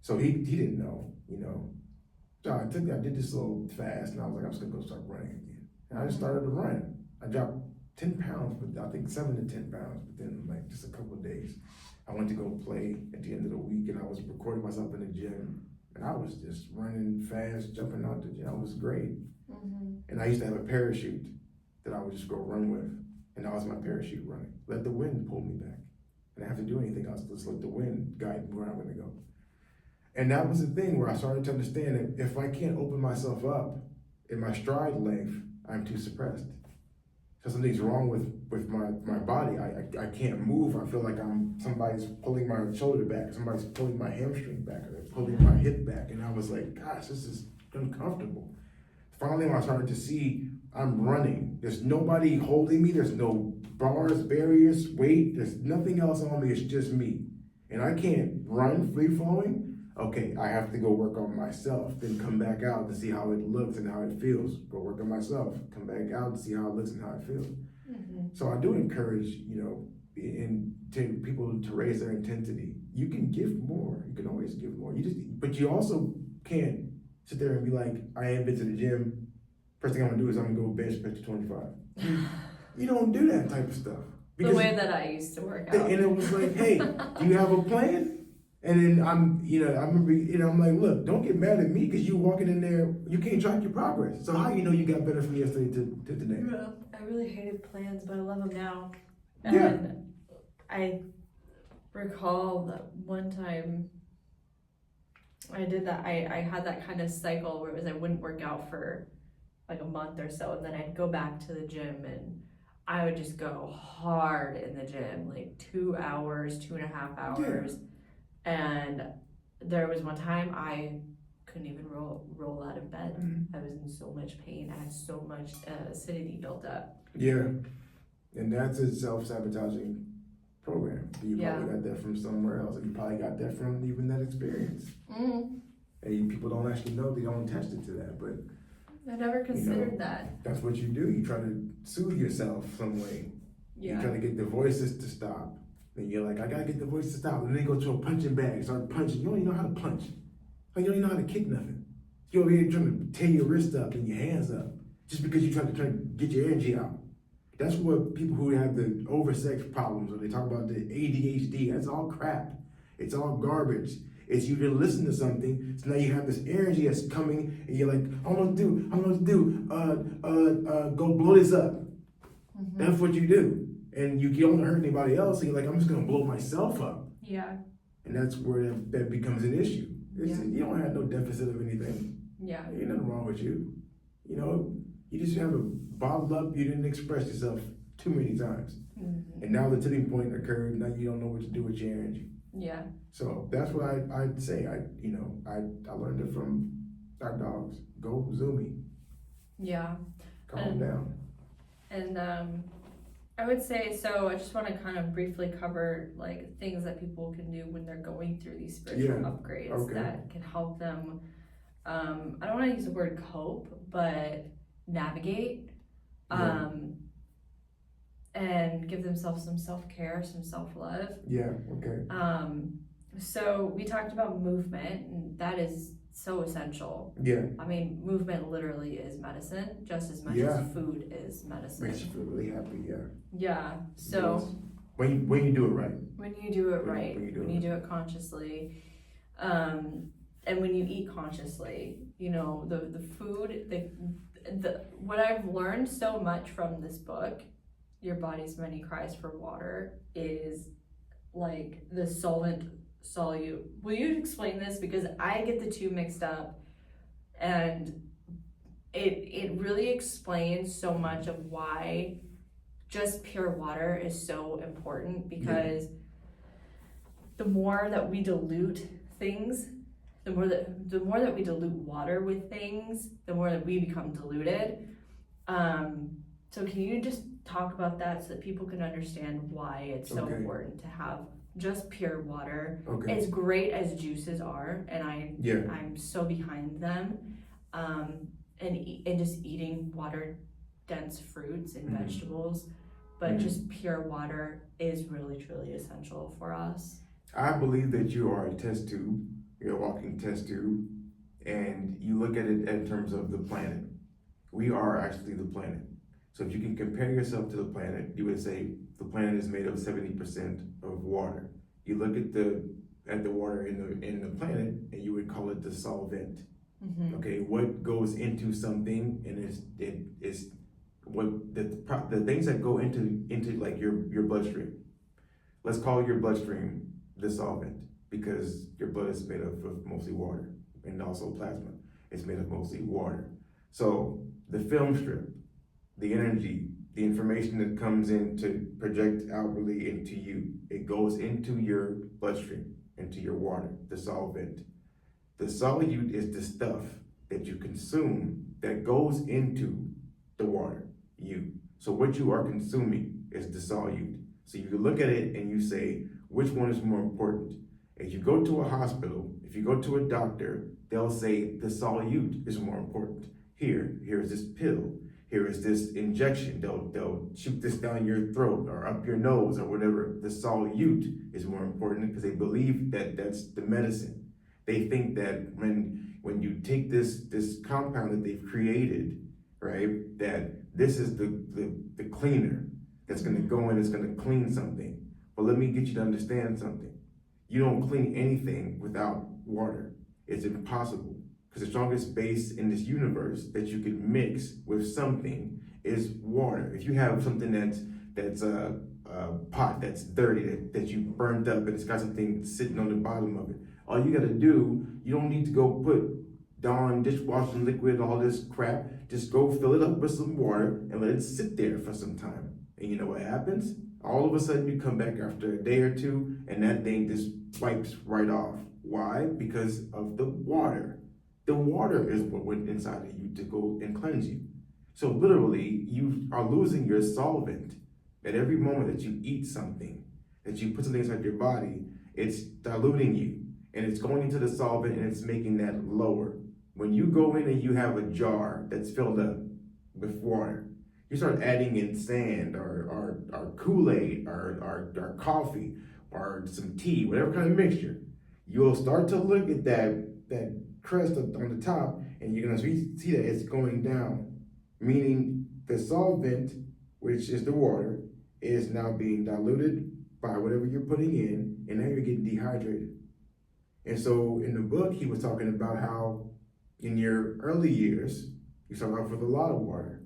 So he didn't know, you know. So I did this little fast and I was like, I'm just gonna go start running again. And I just started to run. I dropped 10 pounds, but I think 7 to 10 pounds within like just a couple of days. I went to go play at the end of the week and I was recording myself in the gym and I was just running fast, jumping out the gym. It was great. Mm-hmm. And I used to have a parachute that I would just go run with. And that was my parachute running. Let the wind pull me back. I didn't have to do anything else. Just let the wind guide me where I'm gonna go. And that was the thing where I started to understand that if I can't open myself up in my stride length, I'm too suppressed. So something's wrong with my body. I can't move. I feel like somebody's pulling my shoulder back, somebody's pulling my hamstring back, or they're pulling my hip back. And I was like, gosh, this is uncomfortable. Finally, when I started to see I'm running, there's nobody holding me, there's no bars, barriers, weight, there's nothing else on me, it's just me. And I can't run free flowing. Okay, I have to go work on myself, then come back out to see how it looks and how it feels. Go work on myself, come back out to see how it looks and how it feels. Mm-hmm. So I do encourage, people to raise their intensity. You can give more. You can always give more. But you also can't sit there and be like, I ain't been to the gym. First thing I'm gonna do is I'm gonna go bench press to 25. You don't do that type of stuff. The way that I used to work out. And it was like, hey, do you have a plan? And then I remember, I'm like, look, don't get mad at me because you walking in there, you can't track your progress. So how you got better from yesterday to today? Yeah, I really hated plans, but I love them now. Yeah. And I recall that one time I did that, I had that kind of cycle where it was I wouldn't work out for like a month or so, and then I'd go back to the gym and I would just go hard in the gym, like 2 hours, 2.5 hours. Yeah. And there was one time I couldn't even roll out of bed. Mm-hmm. I was in so much pain. I had so much acidity built up. Yeah, and that's a self-sabotaging program. You probably got that from somewhere else. You probably got that from even that experience. Mm-hmm. And people don't actually know, they don't attach it to that, but I never considered that. That's what you do. You try to soothe yourself some way. Yeah. You try to get the voices to stop. And you're like, I gotta get the voice to stop. And then you go to a punching bag, start punching. You don't even know how to punch. Like, you don't even know how to kick nothing. You're over here trying to tear your wrist up and your hands up just because you're trying to get your energy out. That's what people who have the oversex problems, or they talk about the ADHD, that's all crap. It's all garbage. It's you to listen to something, so now you have this energy that's coming, and you're like, I'm gonna do, go blow this up. Mm-hmm. That's what you do. And you don't hurt anybody else, and you're like, I'm just gonna blow myself up. Yeah. And that's where that becomes an issue. You don't have no deficit of anything. Yeah. Ain't nothing wrong with you. You just have a bottled up, you didn't express yourself too many times. Mm-hmm. And now the tipping point occurred, now you don't know what to do with your energy. Yeah. So that's what I'd say. I learned it from our dogs. Go zoomy. Yeah. Calm down. And I would say, so I just want to kind of briefly cover like things that people can do when they're going through these spiritual upgrades that can help them, I don't want to use the word cope, but navigate And give themselves some self-care, some self-love. Yeah, okay. So we talked about movement, and that is so essential. Yeah. I mean, movement literally is medicine, just as much Yeah. as food is medicine. Makes you feel really happy, yeah. Yeah, so Yes. When you do it right. when you do it When right, when you do it consciously, and when you eat consciously, you know, the food, the what I've learned so much from this book, Your Body's Many Cries for Water, is like the solvent solute. Will you explain this? Because I get the two mixed up, and it really explains so much of why just pure water is so important, because the more that we dilute things, the more that we dilute water with things, the more that we become diluted. So can you just talk about that so that people can understand why it's so important to have just pure water? As great as juices are, and I'm so behind them, and just eating water dense fruits and vegetables, but just pure water is really truly essential for us. I believe that you are a test tube. You're a walking test tube, and you look at it in terms of the planet. We are actually the planet. So if you can compare yourself to the planet, you would say the planet is made of 70% of water. You look at the water in the planet, and you would call it the solvent. Okay, what goes into something, and it is what the things that go into like your bloodstream. Let's call your bloodstream the solvent, because your blood is made of mostly water, and also plasma. It's made of mostly water. So the film strip, the energy, the information that comes in to project outwardly into you, it goes into your bloodstream, into your water, the solvent. The solute is the stuff that you consume that goes into the water, you. So what you are consuming is the solute. So you look at it and you say, which one is more important? If you go to a hospital, if you go to a doctor, they'll say the solute is more important. Here's this pill. Here is this injection. They'll shoot this down your throat or up your nose or whatever. The solute is more important because they believe that that's the medicine. They think that when you take this compound that they've created, right, that this is the cleaner that's going to go in, it's going to clean something. But let me get you to understand something. You don't clean anything without water. It's impossible, because the strongest base in this universe that you can mix with something is water. If you have something that's a pot that's dirty, that you burned up, and it's got something sitting on the bottom of it, all you got to do, you don't need to go put Dawn dishwashing liquid, all this crap. Just go fill it up with some water and let it sit there for some time. And you know what happens? All of a sudden you come back after a day or two and that thing just wipes right off. Why? Because of the water. The water is what went inside of you to go and cleanse you. So literally, you are losing your solvent at every moment that you eat something, that you put something inside your body. It's diluting you, and it's going into the solvent, and it's making that lower. When you go in and you have a jar that's filled up with water, you start adding in sand or Kool-Aid or coffee or some tea, whatever kind of mixture, you'll start to look at that crest on the top, and you're gonna see that it's going down, meaning the solvent, which is the water, is now being diluted by whatever you're putting in, and now you're getting dehydrated. And so in the book, he was talking about how in your early years, you start off with a lot of water,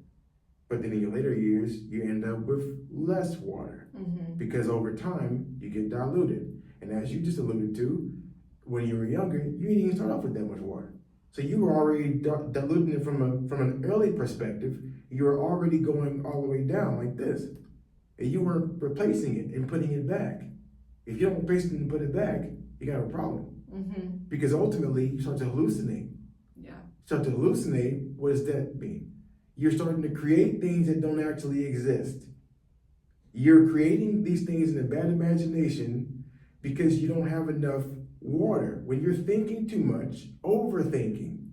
but then in your later years, you end up with less water, because over time, you get diluted. And as you just alluded to, when you were younger, you didn't even start off with that much water. So you were already diluting it from an early perspective. You were already going all the way down like this. And you weren't replacing it and putting it back. If you don't replace it and put it back, you got a problem. Because ultimately, you start to hallucinate. Start to hallucinate, what does that mean? You're starting to create things that don't actually exist. You're creating these things in a bad imagination because you don't have enough water. When you're thinking too much, overthinking,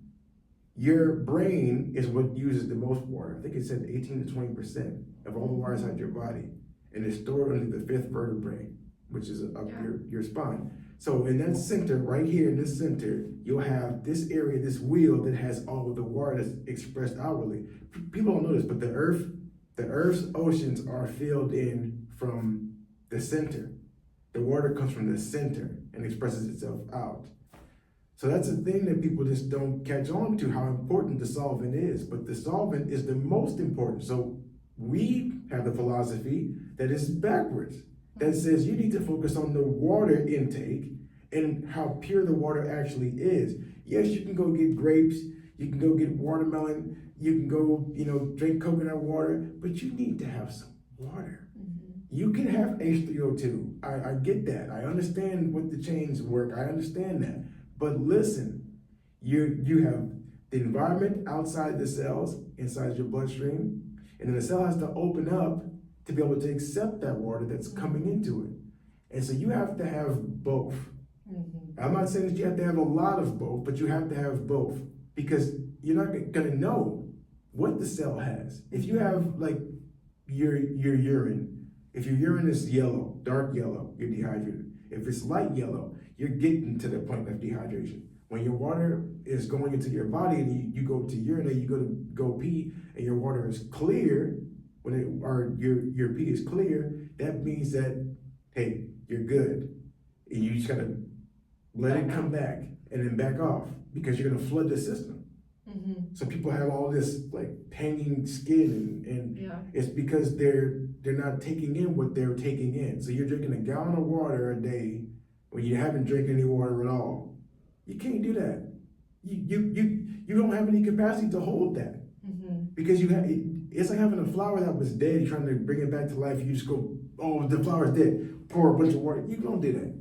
Your brain is what uses the most water. I think it said 18 to 20% of all the water inside your body, and it's stored under the fifth vertebrae, which is up your spine. So in that center, right here in this center, you'll have this area, this wheel that has all of the water that's expressed outwardly. People don't know this, but the Earth's oceans are filled in from the center. The water comes from the center and expresses itself out. So that's a thing that people just don't catch on to, how important the solvent is. But the solvent is the most important. So we have the philosophy that is backwards, that says you need to focus on the water intake and how pure the water actually is. Yes, you can go get grapes, you can go get watermelon, you can go, drink coconut water, but you need to have some water. You can have H3O2. I get that. I understand what the chains work. I understand that. But listen, you have the environment outside the cells, inside your bloodstream, and then the cell has to open up to be able to accept that water that's coming into it. And so you have to have both. I'm not saying that you have to have a lot of both, but you have to have both, because you're not gonna know what the cell has. If you have like your urine, if your urine is yellow, dark yellow, you're dehydrated. If it's light yellow, you're getting to the point of dehydration. When your water is going into your body and you go to urinate, you go pee, and your water is clear, your pee is clear, that means that, hey, you're good. And you just gotta let it come back and then back off, because you're gonna flood the system. So people have all this like hanging skin and it's because they're not taking in what they're taking in. So you're drinking a gallon of water a day when you haven't drank any water at all. You can't do that. You don't have any capacity to hold that, because it's like having a flower that was dead, trying to bring it back to life. You just go, oh, the flower's dead, pour a bunch of water. You don't do that.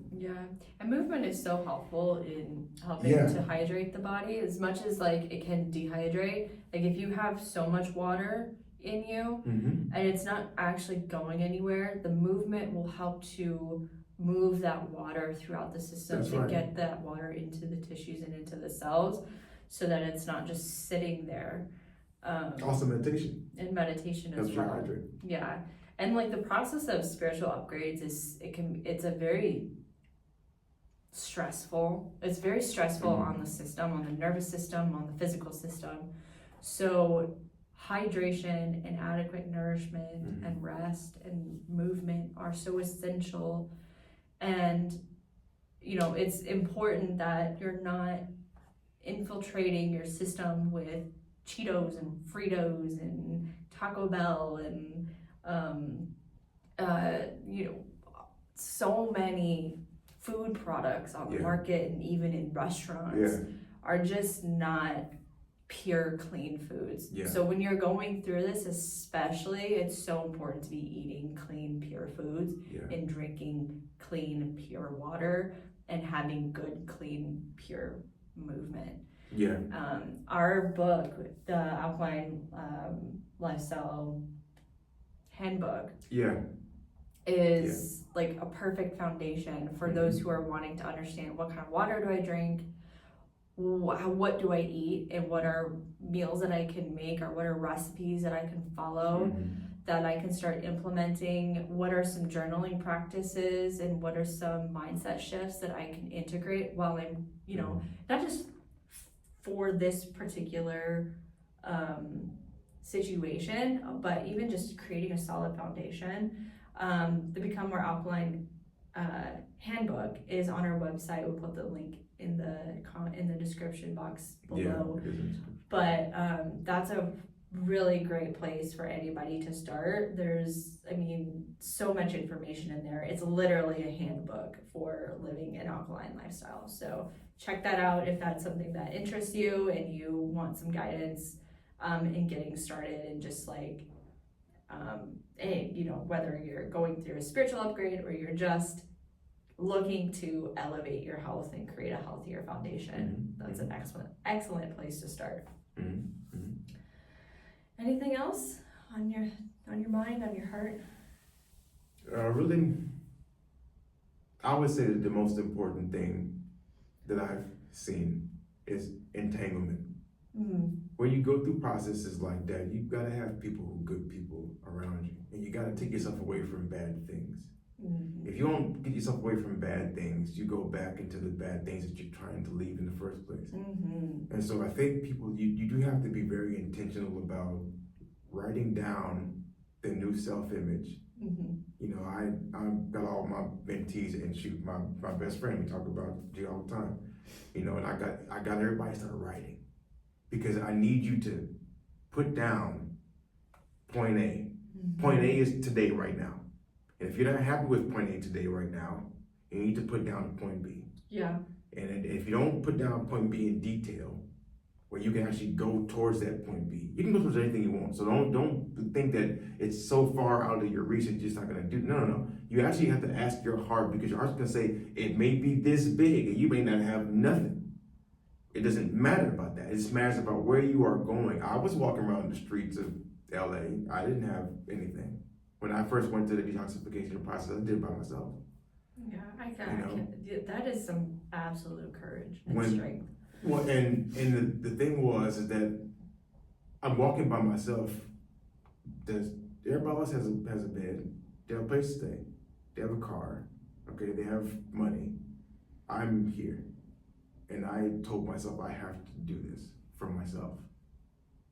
And movement is so helpful in helping to hydrate the body, as much as like it can dehydrate. Like if you have so much water in you and it's not actually going anywhere, the movement will help to move that water throughout the system get that water into the tissues and into the cells, so that it's not just sitting there. Also meditation. And meditation as well. Yeah. And like the process of spiritual upgrades it's very stressful on the system, on the nervous system, on the physical system. So hydration and adequate nourishment and rest and movement are so essential. And it's important that you're not infiltrating your system with Cheetos and Fritos and Taco Bell and so many food products on the market and even in restaurants are just not pure, clean foods. So when you're going through this, especially, it's so important to be eating clean, pure foods and drinking clean, pure water and having good, clean, pure movement. Our book, the Alkalign Lifestyle Handbook, is like a perfect foundation for those who are wanting to understand what kind of water do I drink, what do I eat, and what are meals that I can make, or what are recipes that I can follow that I can start implementing, what are some journaling practices, and what are some mindset shifts that I can integrate while I'm, not just for this particular situation, but even just creating a solid foundation. The Become More Alkalign handbook is on our website. We'll put the link in the description box below. But that's a really great place for anybody to start. There's, so much information in there. It's literally a handbook for living an alkalign lifestyle. So check that out if that's something that interests you and you want some guidance in getting started, and just like whether you're going through a spiritual upgrade or you're just looking to elevate your health and create a healthier foundation. That's an excellent place to start. Anything else on your mind, on your heart? Really, I would say that the most important thing that I've seen is entanglement. When you go through processes like that, you gotta have good people around you, and you gotta take yourself away from bad things. If you don't get yourself away from bad things, you go back into the bad things that you're trying to leave in the first place. And so I think people, you do have to be very intentional about writing down the new self-image. You know, I got all my mentees, and shoot, my best friend, we talk about G all the time. You know, and I got everybody to start writing, because I need you to put down point A. Point A is today, right now. And if you're not happy with point A today, right now, you need to put down point B. Yeah. And if you don't put down point B in detail, where you can actually go towards that point B, you can go towards anything you want. So don't think that it's so far out of your reach that you're just not gonna do. No. You actually have to ask your heart, because your heart's gonna say it may be this big, and you may not have nothing. It doesn't matter about that. It just matters about where you are going. I was walking around the streets of LA. I didn't have anything. When I first went to the detoxification process, I did it by myself. Yeah, I can. That is some absolute courage and strength. Well, and the thing is that I'm walking by myself. Everybody else has a bed. They have a place to stay. They have a car. Okay, they have money. I'm here, and I told myself I have to do this for myself,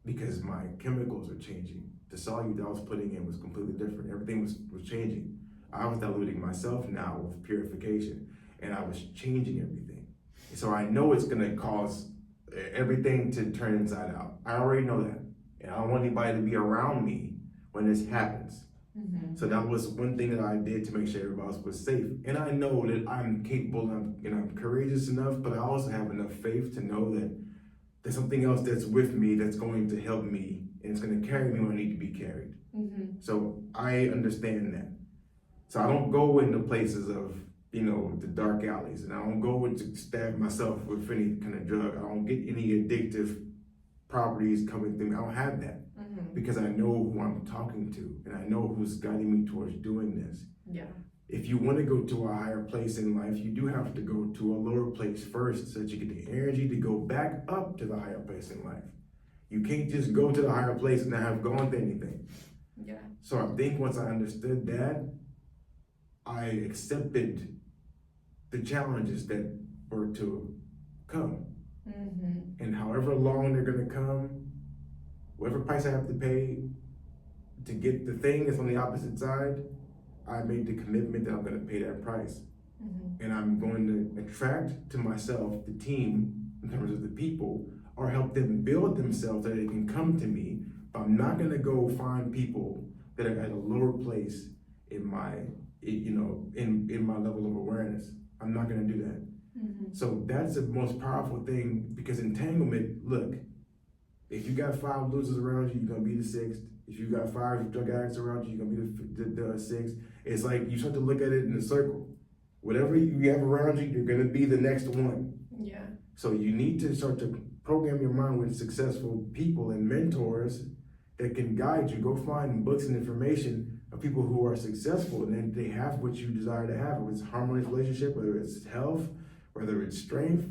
because my chemicals are changing. The solute that I was putting in was completely different. Everything was changing. I was diluting myself now with purification, and I was changing everything. So I know it's gonna cause everything to turn inside out. I already know that. And I don't want anybody to be around me when this happens. So that was one thing that I did to make sure everybody else was safe. And I know that I'm capable and I'm courageous enough, but I also have enough faith to know that there's something else that's with me that's going to help me, and it's going to carry me when I need to be carried. So I understand that. So I don't go into places of, the dark alleys, and I don't go to stab myself with any kind of drug. I don't get any addictive properties coming through me. I don't have that, because I know who I'm talking to, and I know who's guiding me towards doing this. Yeah. If you want to go to a higher place in life, you do have to go to a lower place first, so that you get the energy to go back up to the higher place in life. You can't just go to the higher place and not have gone to anything. Yeah. So I think once I understood that, I accepted the challenges that were to come. And however long they're gonna come, whatever price I have to pay to get the thing that's on the opposite side, I made the commitment that I'm gonna pay that price. And I'm going to attract to myself the team, in terms of the people, or help them build themselves so that they can come to me. But I'm not gonna go find people that are at a lower place in my, in my level of awareness. I'm not gonna do that. So that's the most powerful thing, because entanglement, look, if you got 5 losers around you, you're gonna be the 6th. If you got 5 drug addicts around you, you're gonna be the 6th. It's like you start to look at it in a circle. Whatever you have around you, you're gonna be the next one. Yeah. So you need to start to program your mind with successful people and mentors that can guide you. Go find books and information of people who are successful, and then they have what you desire to have. Whether it's a harmonious relationship, whether it's health, whether it's strength,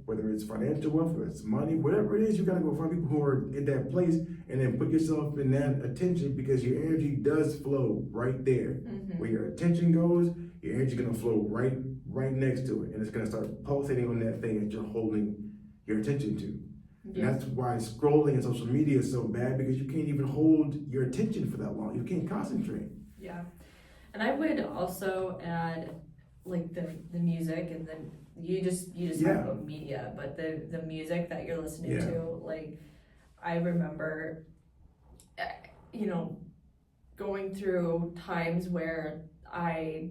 whether it's financial wealth, whether it's money, whatever it is, you gotta go find people who are in that place, and then put yourself in that attention, because your energy does flow right there. Where your attention goes, your energy gonna flow right next to it, and it's gonna start pulsating on that thing that you're holding your attention to. Yeah. And that's why scrolling and social media is so bad, because you can't even hold your attention for that long. You can't concentrate. Yeah. And I would also add, like, the music, and then you just talk about media, but the music that you're listening to, like, I remember going through times where I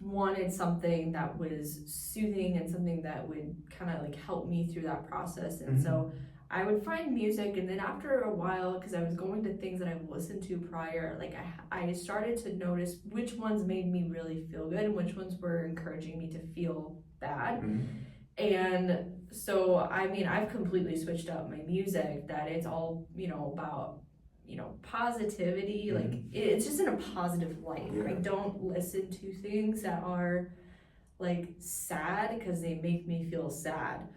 wanted something that was soothing and something that would kind of like help me through that process. And so I would find music, and then after a while, because I was going to things that I've listened to prior, like I started to notice which ones made me really feel good and which ones were encouraging me to feel bad. And so, I mean, I've completely switched up my music, that it's all, about, positivity. Like, it's just in a positive light. I don't listen to things that are like sad, because they make me feel sad.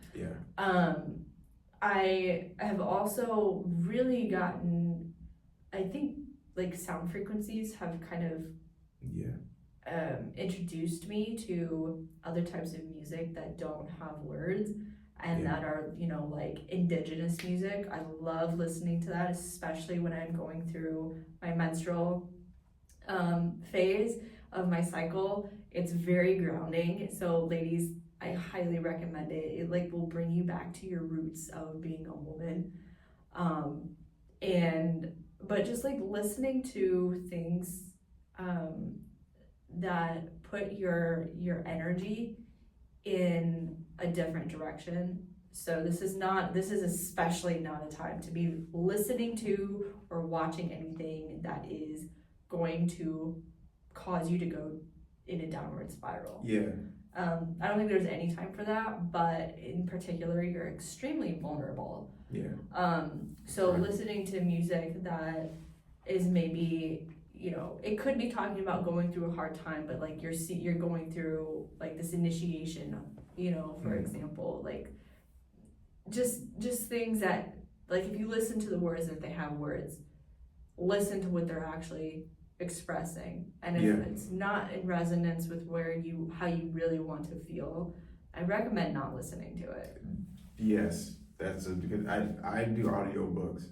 I have also really gotten, I think, like sound frequencies have kind of introduced me to other types of music that don't have words and that are, you know, like indigenous music. I love listening to that, especially when I'm going through my menstrual phase of my cycle. It's very grounding. So ladies, I highly recommend it. It like will bring you back to your roots of being a woman. But just like listening to things that put your energy in a different direction. So this is especially not a time to be listening to or watching anything that is going to cause you to go in a downward spiral. I don't think there's any time for that, but in particular, you're extremely vulnerable. So listening to music that is maybe, you know, it could be talking about going through a hard time, but like you're going through like this initiation, you know, for example, like just things that, like, if you listen to the words, if they have words, listen to what they're actually expressing, and if it's not in resonance with how you really want to feel, I recommend not listening to it. Yes, that's because I do audiobooks,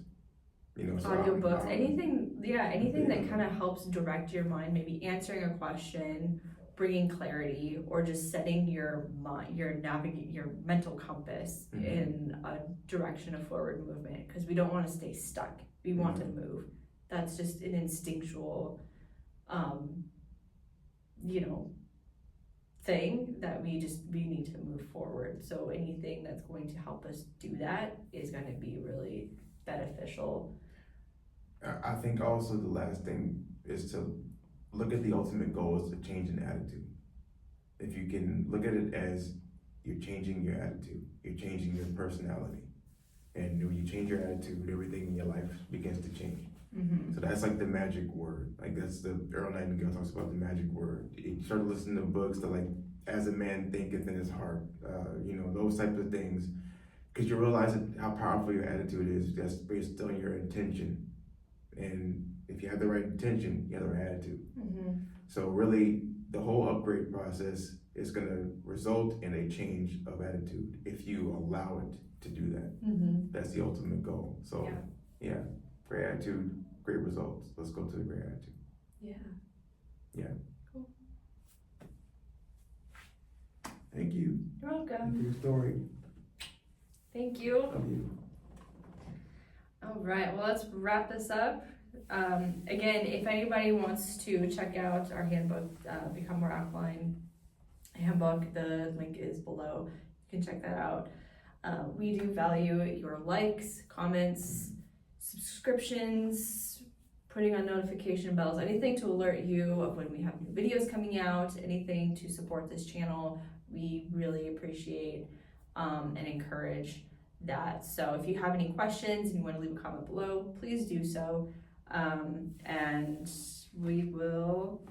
you know. So audiobooks, anything that kind of helps direct your mind, maybe answering a question, bringing clarity, or just setting your mind, your mental compass in a direction of forward movement, because we don't want to stay stuck. We want to move. That's just an instinctual, thing that we need to move forward. So anything that's going to help us do that is going to be really beneficial. I think also the last thing is to look at the ultimate goal is a change in attitude. If you can look at it as you're changing your attitude, you're changing your personality. And when you change your attitude, everything in your life begins to change. So that's like the magic word. Like that's the Earl Nightingale talks about the magic word. You start listening to books that like, as a man thinketh in his heart, those types of things, because you realize how powerful your attitude is just based on your intention. And if you have the right intention, you have the right attitude. So really, the whole upgrade process is going to result in a change of attitude if you allow it to do that. That's the ultimate goal. So great attitude, great results. Let's go to the great attitude. Cool. Thank you. You're welcome. Thank you for your story. Thank you. Love you. All right, well, let's wrap this up. Again, if anybody wants to check out our handbook, Become More Alkalign handbook, the link is below. You can check that out. We do value your likes, comments, subscriptions, putting on notification bells, anything to alert you of when we have new videos coming out, anything to support this channel. We really appreciate and encourage that. So if you have any questions and you want to leave a comment below, please do so. And we will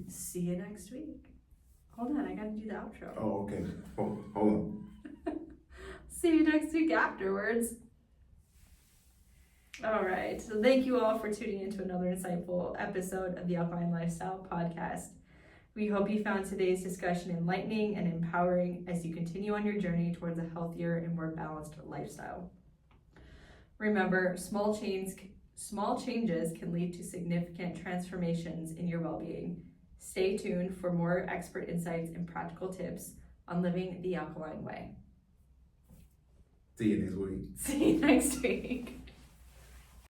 see you next week. Hold on, I gotta do the outro. Oh, okay. Hold on. See you next week afterwards. All right, so thank you all for tuning into another insightful episode of the Alkalign Lifestyle podcast. We hope you found today's discussion enlightening and empowering as you continue on your journey towards a healthier and more balanced lifestyle. Remember, small changes can lead to significant transformations in your well-being. Stay tuned for more expert insights and practical tips on living the alkalign way. See you next week. See you next week.